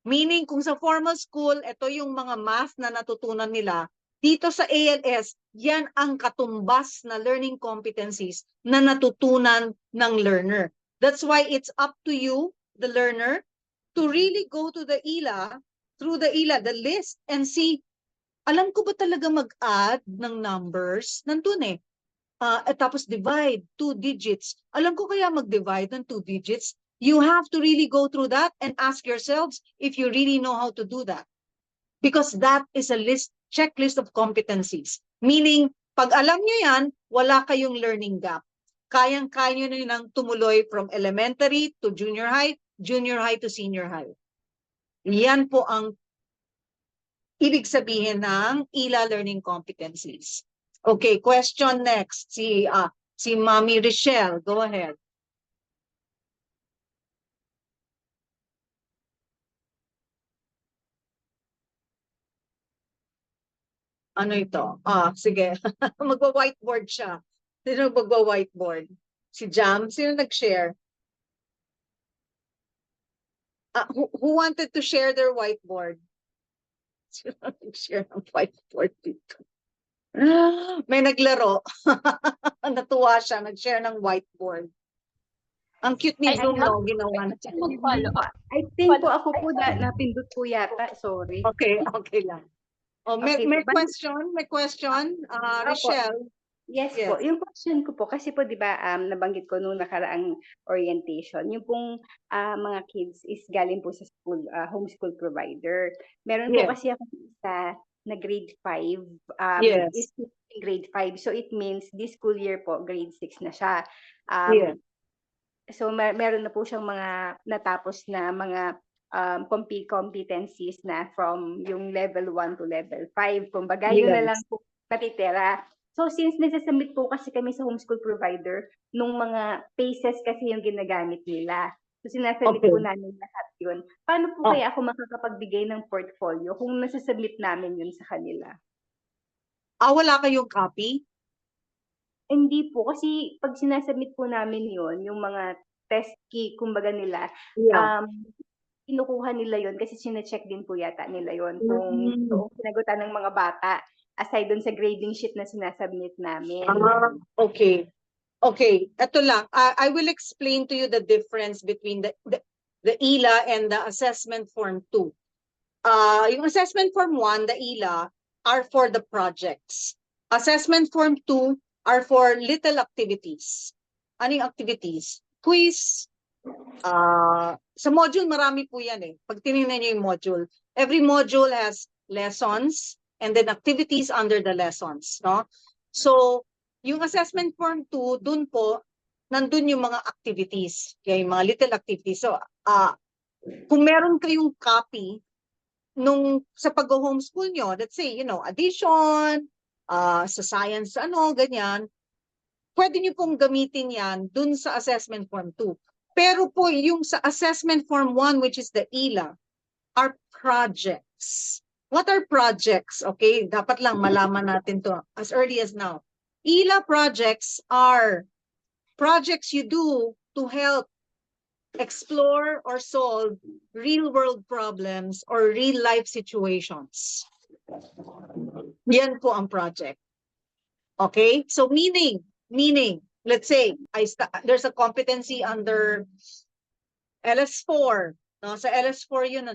Meaning kung sa formal school, ito yung mga math na natutunan nila, dito sa ALS, yan ang katumbas na learning competencies na natutunan ng learner. That's why it's up to you, the learner, to really go to the ILA, through the ILA, the list, and see, alam ko ba talaga mag-add ng numbers? Nandun eh. Tapos divide, 2 digits. Alam ko kaya mag-divide ng 2 digits? You have to really go through that and ask yourselves if you really know how to do that. Because that is a checklist of competencies. Meaning, pag alam nyo yan, wala kayong learning gap. Kayang-kaya nyo nang tumuloy from elementary to junior high to senior high. Yan po ang ibig sabihin ng ILA learning competencies. Okay, question next. Si Mami Richelle, go ahead. Ano ito? Sige. Magwa-whiteboard siya. Sino magwa-whiteboard? Si Jam? Sino nag-share? Who wanted to share their whiteboard? Sino nag-share ng whiteboard dito? May naglaro. Natuwa siya. Nag-share ng whiteboard. Ang cute ni Zoom, no? Ginawa na siya. I think po ako po napindot po yata. Sorry. Okay lang. May question? May question? Richelle? Yes po. Yung question ko po, kasi po, di ba, nabanggit ko nung nakaraang orientation, yung pong mga kids is galing po sa school, homeschool provider. Meron po kasi ako isa na grade 5, is in grade 5. So, it means this school year po, grade 6 na siya. So, meron na po siyang mga natapos na mga competencies na from yung level 1 to level 5. Kumbaga, yun na Yes. lang po natitira. So, since nagsasubmit po kasi kami sa homeschool provider, nung mga paces kasi yung ginagamit nila. So, sinasubmit Okay. po namin lahat yun. Paano po Oh. kaya ako makakapagbigay ng portfolio kung nasasubmit namin yun sa kanila? Wala kayong copy? Hindi po, kasi pag sinasubmit po namin yun, yung mga test key, kumbaga nila, Yeah. kinukuha nila yun kasi sine-check din po yata nila yun kung Mm. toong sinagutan ng mga bata aside dun sa grading sheet na sinasubmit namin. Okay. Okay, ito lang. I will explain to you the difference between the ELA and the assessment form 2. Yung assessment form 1, the ELA, are for the projects. Assessment form 2 are for little activities. Anong activities? Quiz. Sa module, marami po yan eh. Pag tinignan niyo yung module, every module has lessons and then activities under the lessons, no? So, yung assessment form 2, dun po, nandun yung mga activities, okay, mga little activities. So, kung meron kayong copy nung sa pag-homeschool nyo, let's say, addition, sa science, ganyan, pwede nyo pong gamitin yan dun sa assessment form 2. Pero po, yung sa assessment form 1, which is the ELA, are projects. What are projects? Okay, dapat lang malaman natin to as early as now. ELA projects are projects you do to help explore or solve real-world problems or real-life situations. Yan po ang project. Okay? So meaning, let's say, there's a competency under LS4. No? Sa LS4 yun,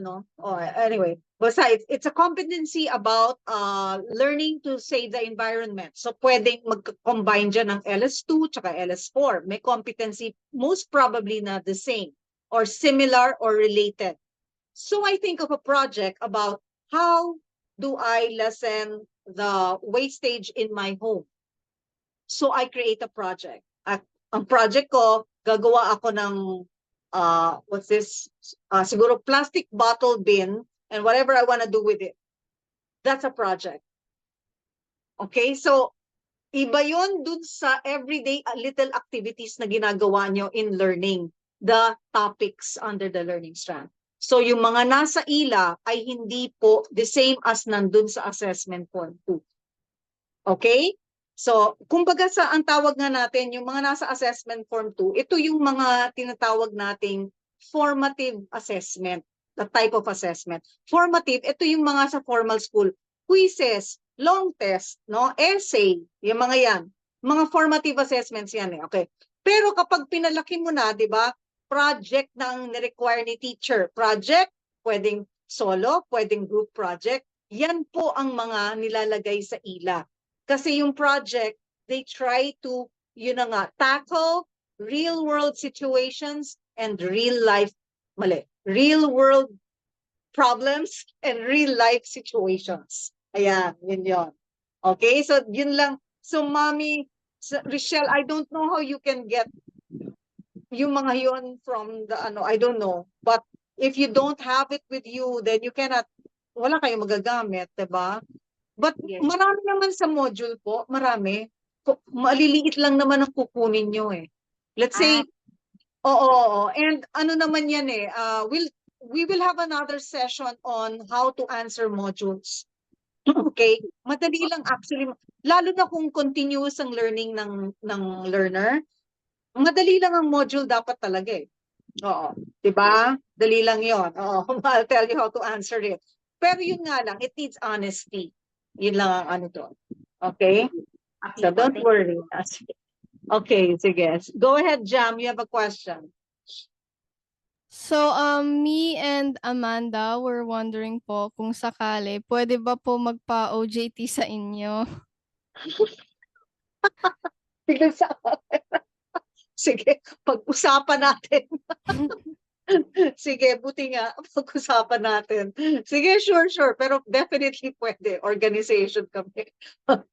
anyway, basta it's a competency about learning to save the environment. So pwedeng mag-combine dyan ng LS2 tsaka LS4. May competency most probably na the same or similar or related. So I think of a project about how do I lessen the wastage in my home. So I create a project. Ang project ko, gagawa ako ng what's this? Siguro plastic bottle bin and whatever I want to do with it. That's a project. Okay, so iba yun dun sa everyday little activities na ginagawa nyo in learning the topics under the learning strand. So yung mga nasa ELA ay hindi po the same as nandun sa assessment form 2. Okay? So, kumbaga ang tawag nga natin, yung mga nasa assessment form 2, ito yung mga tinatawag nating formative assessment, the type of assessment. Formative, ito yung mga sa formal school, quizzes, long test, no, essay, yung mga yan. Mga formative assessments yan eh, okay. Pero kapag pinalaki mo na, di ba, project na ang require ni teacher. Project, pwedeng solo, pwedeng group project. Yan po ang mga nilalagay sa ELA. Kasi yung project, they try to, tackle real-world situations and real-world problems and real-life situations. Ayan, yun. Okay, so yun lang. So, Mommy, Richelle, I don't know how you can get yung mga yun from the, I don't know. But if you don't have it with you, then you cannot, wala kayong magagamit, diba? But Yes. marami naman sa module po, marami. Maliliit lang naman ang kukunin nyo eh. Let's say, oo. And ano naman yan eh, we will have another session on how to answer modules. Okay? Madali lang actually. Lalo na kung continuous ang learning ng learner, madali lang ang module dapat talaga eh. Oo. Diba? Dali lang yon. Oo. I'll tell you how to answer it. Pero yun nga lang, it needs honesty. Yun lang ang ano to. Okay? So don't worry. Okay, sige. Go ahead, Jam. You have a question. So, me and Amanda were wondering po kung sakali, pwede ba po magpa-OJT sa inyo? Sige, pag-usapan natin. Sige, buti nga, pag-usapan natin. Sige, sure. Pero definitely pwede. Organization kami.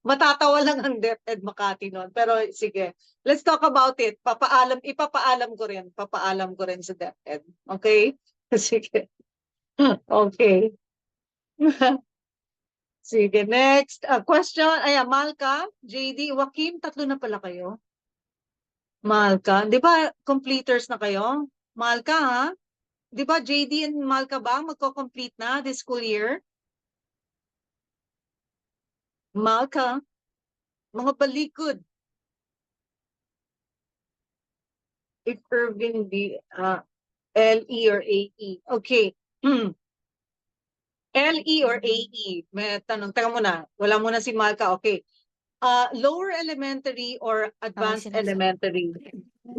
Matatawa lang ang DepEd Makati nun. Pero sige, let's talk about it. Ipapaalam ko rin. Papaalam ko rin sa DepEd. Okay? Sige. Okay. Sige, next question. Ayan, Malka, JD, Joaquim, tatlo na pala kayo. Malka, di ba completers na kayo? Malka, ha? Di ba JD and Malka ba magko-complete na this school year? Malka, mga balikod. If Irvin be LE or AE. Okay. LE or AE? May tanong, taga muna. Wala muna si Malka. Okay. Lower elementary or advanced sinasabi. elementary?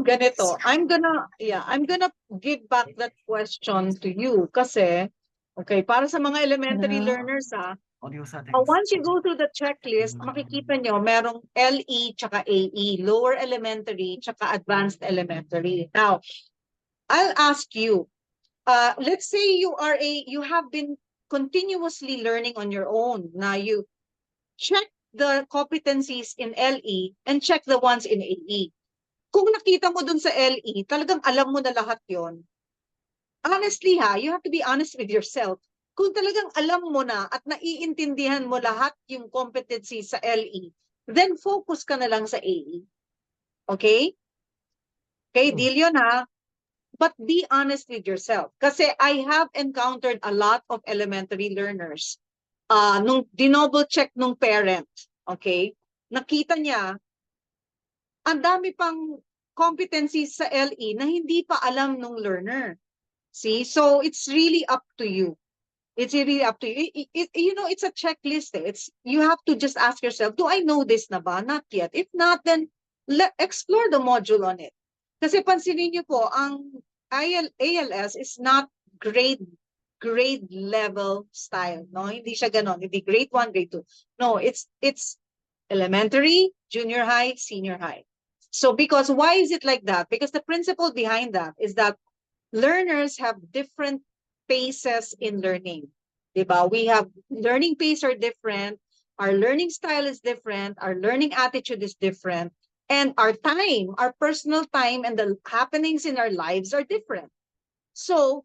Ganito, I'm gonna give back that question to you kasi, okay, para sa mga elementary learners once you go through the checklist, makikita nyo merong LE tsaka AE, lower elementary tsaka advanced elementary. Now, I'll ask you, let's say you have been continuously learning on your own. Now you check the competencies in LE and check the ones in AE. Kung nakita mo dun sa LE, talagang alam mo na lahat yon. Honestly you have to be honest with yourself. Kung talagang alam mo na at naiintindihan mo lahat yung competencies sa LE, then focus ka na lang sa AE. Okay? Okay, deal yun But be honest with yourself. Kasi I have encountered a lot of elementary learners. Nung dinoble check nung parent, okay, nakita niya, ang dami pang competencies sa LE na hindi pa alam nung learner. See? So it's really up to you. It's really up to you. It's a checklist. You have to just ask yourself, do I know this na ba? Not yet. If not, then explore the module on it. Kasi pansinin niyo po, ang ALS is not grade level style, no? Hindi siya ganon. Hindi grade 1, grade 2. No, it's elementary, junior high, senior high. So why is it like that? Because the principle behind that is that learners have different paces in learning. Diba? We have learning pace are different, our learning style is different, our learning attitude is different, and our time, our personal time and the happenings in our lives are different. So,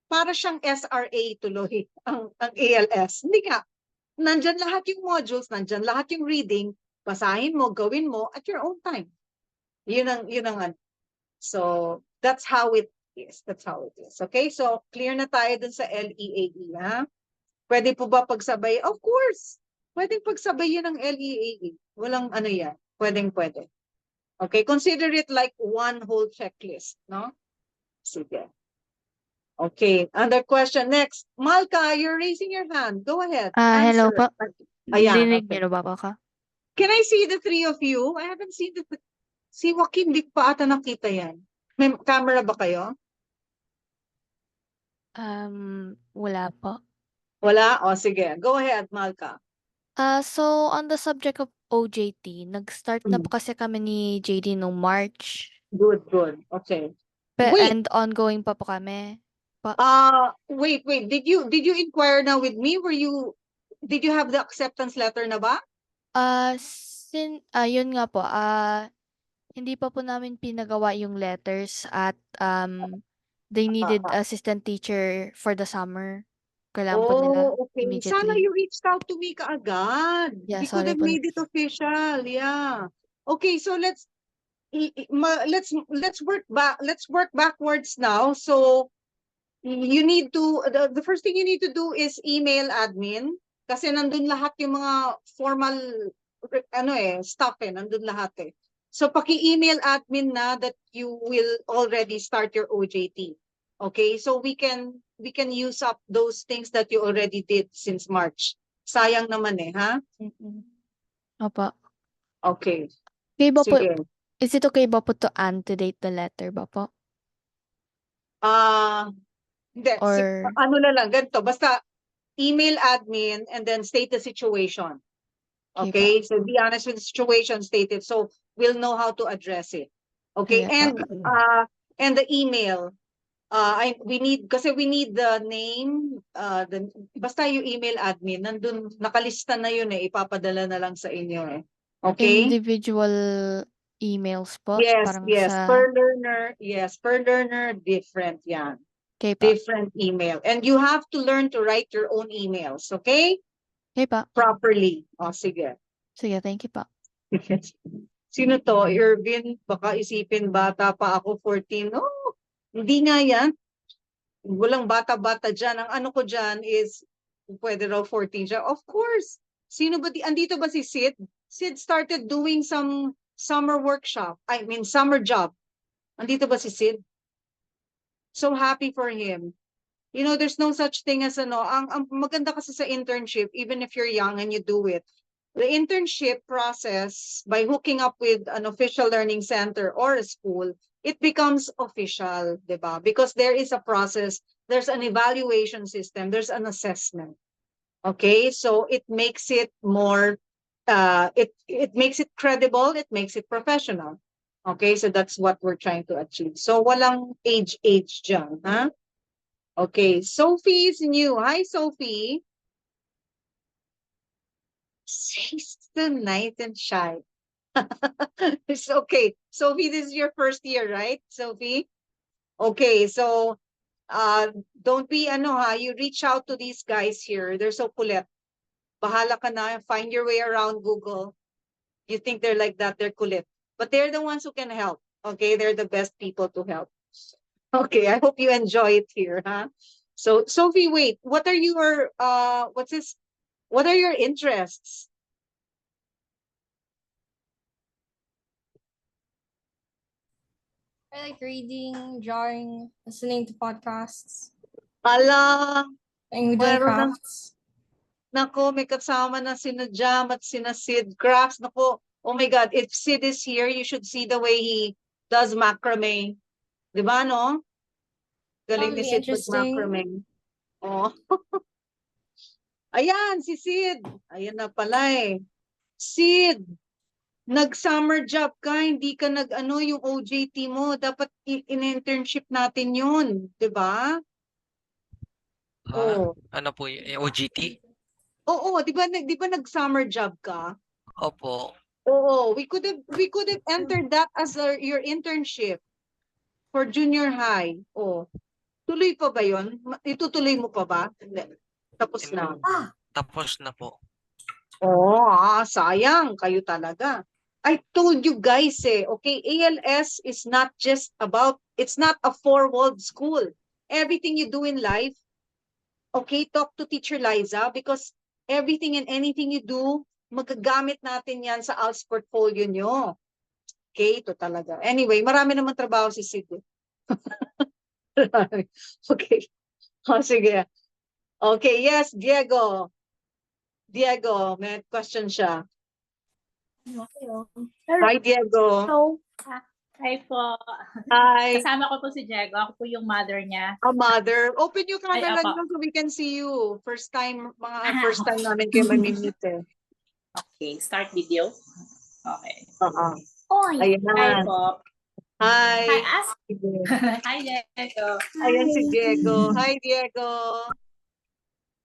para siyang SRA tuloy ang ALS. Hindi nga. Nandyan lahat yung modules, nandyan lahat yung reading, basahin mo, gawin mo at your own time. Yun ang. So, that's how it is. That's how it is. Okay? So, clear na tayo dun sa LEAE, ha? Pwede po ba pagsabay? Of course! Pwedeng pagsabay yun ng LEAE. Walang yan. Pwede. Okay? Consider it like one whole checklist, no? Sige. Okay. Other question. Next. Malka, you're raising your hand. Go ahead. Hello Answer. po. Ayan. Dinig Okay. niyo ba ako? Can I see the three of you? I haven't seen si Joaquin, di pa ata nakita yan. May camera ba kayo? Wala po. Wala? O, sige. Go ahead, Malka. So on the subject of OJT, nag-start na po kasi kami ni JD nung March. Good. Okay. Wait. And ongoing pa po kami. Wait. Did you inquire now with me? Did you have the acceptance letter na ba? Yun nga po. Hindi pa po namin pinagawa yung letters at they needed assistant teacher for the summer. Kailangan po nila Okay. Sana immediately. you reached out to me kaagad. Yeah, We could sorry have po. made it official. Yeah. Okay, so let's work back. Let's work backwards now. So you need to the first thing you need to do is email admin kasi nandun lahat yung mga formal stuff nandun lahat So paki-email admin na that you will already start your OJT. Okay? So we can use up those things that you already did since March. Sayang naman ha? Opo. Okay. Okay ba po? Sige. Is it okay ba po to antedate the letter ba po? Hindi. Or- Ano na lang, ganito. Basta email admin and then state the situation. Okay? So be honest with the situation, state it. So we'll know how to address it. Okay? Sige po. And the email. We need the name, basta yung email admin, nandun, nakalista na yun ipapadala na lang sa inyo Okay? Individual emails po? Yes, Parang yes. sa... Per learner, different yan. Okay pa. different email. And you have to learn to write your own emails, okay? Okay pa. Properly. O, sige. Sige, thank you pa. Sino to? Irvin, baka isipin bata pa ako, 14. No, hindi nga yan. Walang bata-bata dyan. Ang ano ko dyan is, pwede raw 14 siya. Of course. Sino ba? Andito ba si Sid? Sid started doing some summer workshop. I mean, summer job. Andito ba si Sid? So happy for him. You know, there's no such thing as ano. Ang maganda kasi sa internship, even if you're young and you do it, the internship process, by hooking up with an official learning center or a school, it becomes official, diba? Because there is a process, there's an evaluation system, there's an assessment. Okay, so it makes it more, it makes it credible, it makes it professional. Okay, so that's what we're trying to achieve. So walang age dyan, ha? Okay, Sophie is new. Hi, Sophie. She's still nice and shy. It's okay. Sophie, this is your first year, right, Sophie? Okay, so don't be ano ha, you reach out to these guys here. They're so kulit. Bahala ka na, find your way around Google. You think they're like that, they're kulit. But they're the ones who can help. Okay, they're the best people to help. Okay, I hope you enjoy it here, huh? So Sophie, wait, what are your what are your interests? I like reading, drawing, listening to podcasts, Ala, and doing Meron ng- crafts. nako, may kasama na sina Jam at sina Sid Crafts. Nako, oh my God, if Sid is here, you should see the way he does macrame. Di ba, no? Galing ni Probably Sid interesting. mag-macrame. Oh. Ayan, si Sid. Ayan na pala eh. Sid, nag-summer job ka, hindi ka nag-ano yung OJT mo. Dapat in-internship natin yun. Di ba? Oh. Ano po yung OGT? Oo, di ba nag-summer job ka? Opo. Oo, we could have entered that as your internship for junior high. Oh. Tuloy pa ba 'yon? Itutuloy mo pa ba? Hindi. Tapos na. Tapos na po. Oh, sayang kayo talaga. I told you guys okay, ALS is not just about, it's not a four-walled school. Everything you do in life, okay, talk to Teacher Liza because everything and anything you do, magagamit natin yan sa ALS portfolio nyo. Okay, ito talaga. Anyway, marami naman trabaho si Sid. Okay. Oh, sige. Okay, yes, Diego. Diego, may question siya. Hi, Diego. Hello. Hi po. Hi. Kasama ko po si Diego. Ako po yung mother niya. A mother. Open yung camera Ay, apa. nyo so we can see you. First time Ah, namin kayo mamimit eh. Okay, start video. Okay. Oo. Hi Ayan. po. Hi. Hi, ask. Sige. Hi, Diego. Ayan si Diego. Hi, Diego.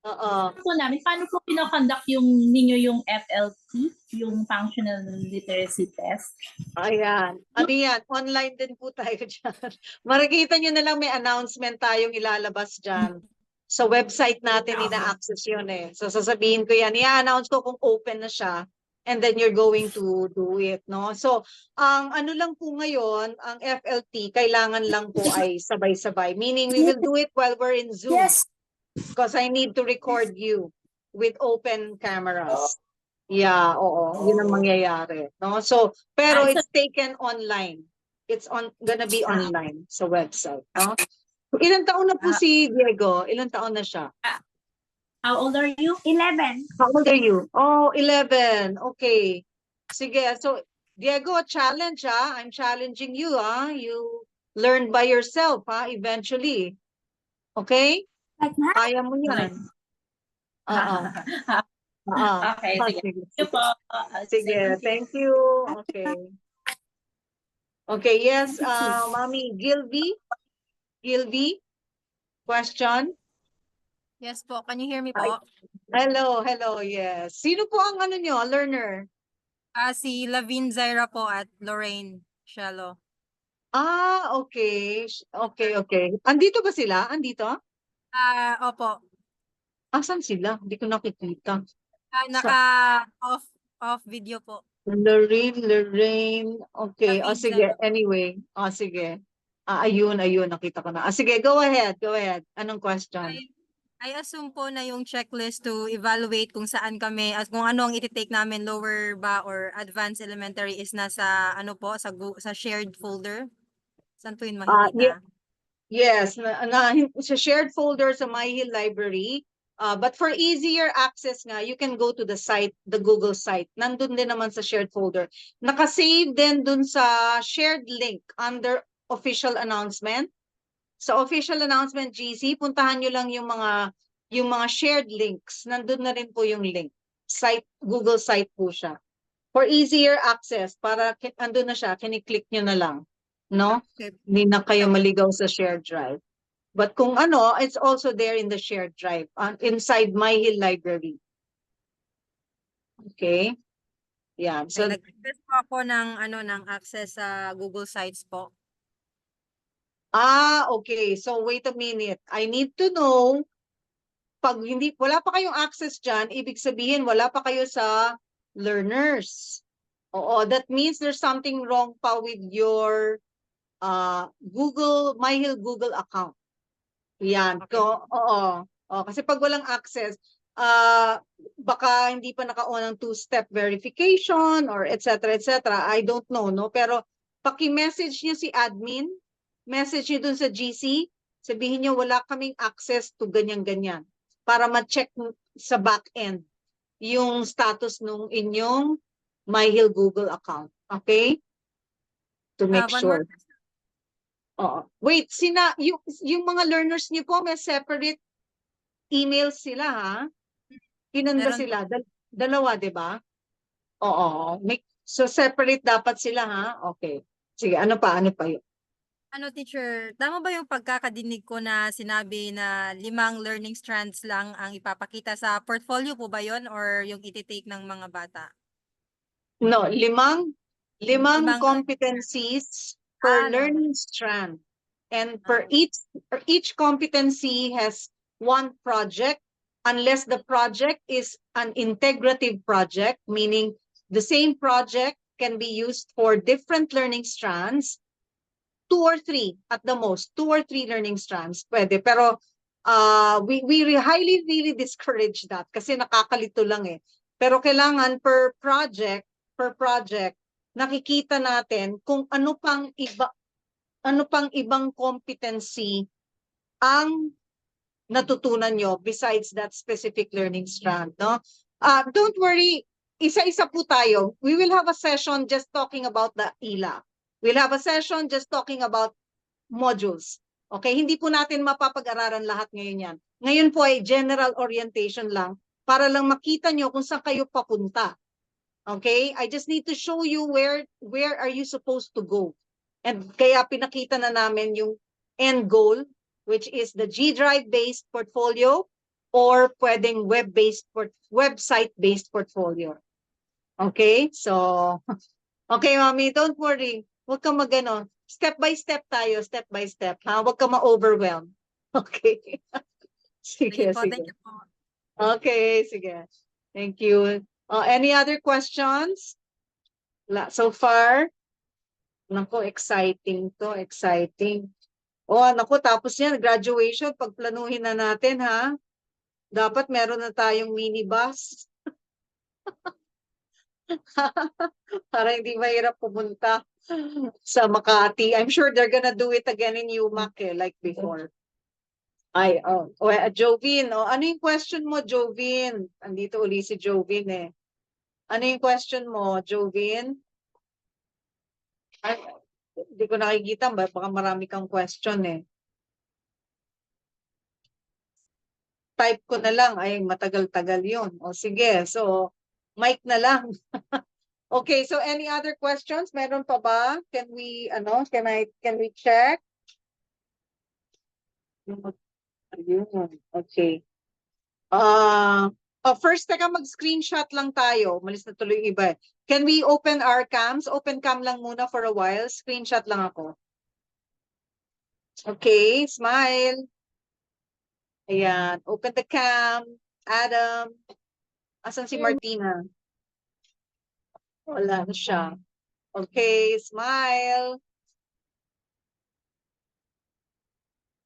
Oo. Po namin, paano po pinoconduct ninyo yung FLT, yung Functional Literacy Test? Ayan. Ano yan? Online din po tayo dyan. Makikita nyo na lang may announcement tayong ilalabas dyan. Sa website natin ina-access yun eh. So sasabihin ko yan, i-announce ko kung open na siya. And then you're going to do it, no? So, ang ano lang po ngayon, ang FLT, kailangan lang po ay sabay-sabay. Meaning, we will do it while we're in Zoom. Yes. Because I need to record you with open cameras. Yeah, oo. Yun ang mangyayari. No? So, pero it's taken online. It's gonna be online sa website. No? Ilang taon na po si Diego? Ilang taon na siya? How old are you? 11. How old are you? Oh, 11. Okay. Sige. So, Diego, challenge ha. I'm challenging you ha. You learn by yourself ha, eventually. Okay? Like that? Kaya mo yan. Oo. Okay, sige. Sige. Thank you po. Sige, thank you. Okay. Okay, yes, Mami, Gilby? Gilby? Question? Yes po. Can you hear me Hi. po? Hello, yes. Sino po ang ano nyo, learner? Si Lavin Zaira po at Lorraine Shallow. Okay. Okay. Andito ba sila? Andito? Opo. Asan sila? Hindi ko nakikita. Naka-off video po. Lorraine. Okay. David Sige. Zero. Anyway. Sige. Ayun. Nakita ko na. Sige, go ahead. Anong question? I assume po na yung checklist to evaluate kung saan kami, kung ano ang iti-take namin, lower ba or advanced elementary is nasa ano po, sa shared folder. Saan po yun makikita? Yes, sa shared folder sa MyHill Library. But for easier access nga, you can go to the site, the Google site. Nandun din naman sa shared folder. Nakasave din dun sa shared link under official announcement. Sa official announcement GC, puntahan nyo lang yung mga shared links. Nandun na rin po yung link. Google site po siya. For easier access, para andun na siya, kiniklik nyo na lang. No? Okay. Hindi na kayo maligaw sa shared drive. But kung it's also there in the shared drive, inside MyHill Library. Okay? Yan. So, Nag-request po ako ng access sa Google Sites po. okay. So, wait a minute. I need to know, pag wala pa kayong access dyan, ibig sabihin, wala pa kayo sa learners. Oo, that means there's something wrong pa with your MyHill Google account. Yan. Okay. Oo. Kasi pag walang access, baka hindi pa naka-on ang two-step verification or etc. I don't know, no? Pero paki-message niyo si admin, message niyo dun sa GC, sabihin niyo wala kaming access to ganyan-ganyan para ma-check sa back-end yung status nung inyong MyHill Google account. Okay? To make One sure. more. Oo. Wait, yung mga learners niyo po, may separate emails sila, ha? Ilan ba Meron sila? Dalawa, di ba? Oo. So, separate dapat sila, ha? Okay. Sige, ano pa yun? Teacher, tama ba yung pagkakadinig ko na sinabi na 5 learning strands lang ang ipapakita sa portfolio po ba yon or yung iti-take ng mga bata? No, limang Limang- competencies per learning strand. And per each competency has one project, unless the project is an integrative project, meaning the same project can be used for different learning strands, 2 or 3 at the most, 2 or 3 learning strands, pwede. Pero we highly really discourage that kasi nakakalito lang eh. Pero kailangan per project, nakikita natin kung ano pang ibang competency ang natutunan nyo besides that specific learning strand, no? Don't worry, isa-isa po tayo. We will have a session just talking about the ELA. We'll have a session just talking about modules. Okay, hindi po natin mapapag-aralan lahat ngayon yan. Ngayon po ay general orientation lang para lang makita nyo kung saan kayo papunta. Okay, I just need to show you where are you supposed to go. And kaya pinakita na namin yung end goal, which is the G Drive-based portfolio or pwedeng website-based portfolio. Okay, so, okay, Mami, don't worry. Huwag kang magano. Step by step tayo, step by step. Ha? Huwag kang ma-overwhelm. Okay. Sige. Thank you po. Okay, sige. Thank you. Any other questions? So far? Naku, exciting to, exciting. Naku, tapos yan, graduation, pagplanuhin na natin, ha? Dapat meron na tayong minibus. Para hindi mahirap pumunta sa Makati. I'm sure they're gonna do it again in UMac, like before. Jovin, ano yung question mo, Jovin? Andito uli si Jovin, eh. Ano yung question mo, Jovin? Ay, hindi ko nakikita, baka marami kang question, eh. Type ko na lang, ay matagal-tagal yun. Sige, so, mic na lang. Okay, so any other questions? Meron pa ba? Can we check? Okay. First, mag-screenshot lang tayo. Malis na tuloy yung iba. Can we open our cams? Open cam lang muna for a while. Screenshot lang ako. Okay, smile. Ayan, open the cam. Adam. Asan si Martina? Wala na siya. Okay, smile.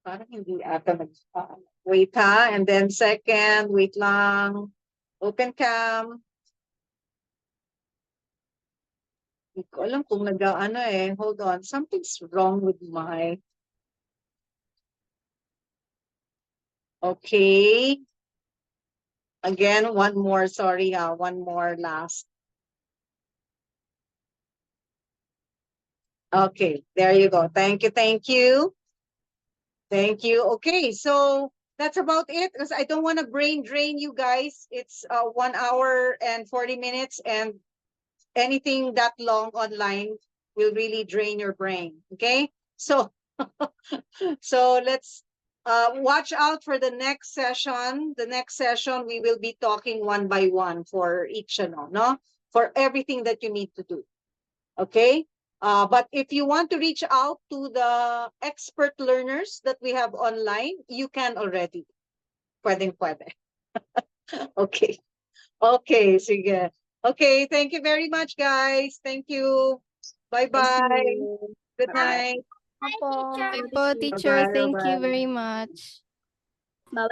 Parang hindi ata wait ha. And then second, wait lang. Open cam. Hindi ko alam kung nag-ano eh. Hold on. Something's wrong with my... Okay. Again, one more. Sorry ha. One more last. Okay. There you go. Thank you. Thank you. Thank you. Okay. So that's about it because I don't want to brain drain you guys. It's 1 hour and 40 minutes and anything that long online will really drain your brain. Okay. So, so let's watch out for the next session. The next session, we will be talking one by one for each channel, no? For everything that you need to do. Okay. But if you want to reach out to the expert learners that we have online, you can already. Pwedeng. Okay. Okay, sige. Okay, thank you very much, guys. Thank you. Bye-bye. Good Bye-bye. night. Bye po, teacher. Bye-bye, Thank you bye-bye. very much.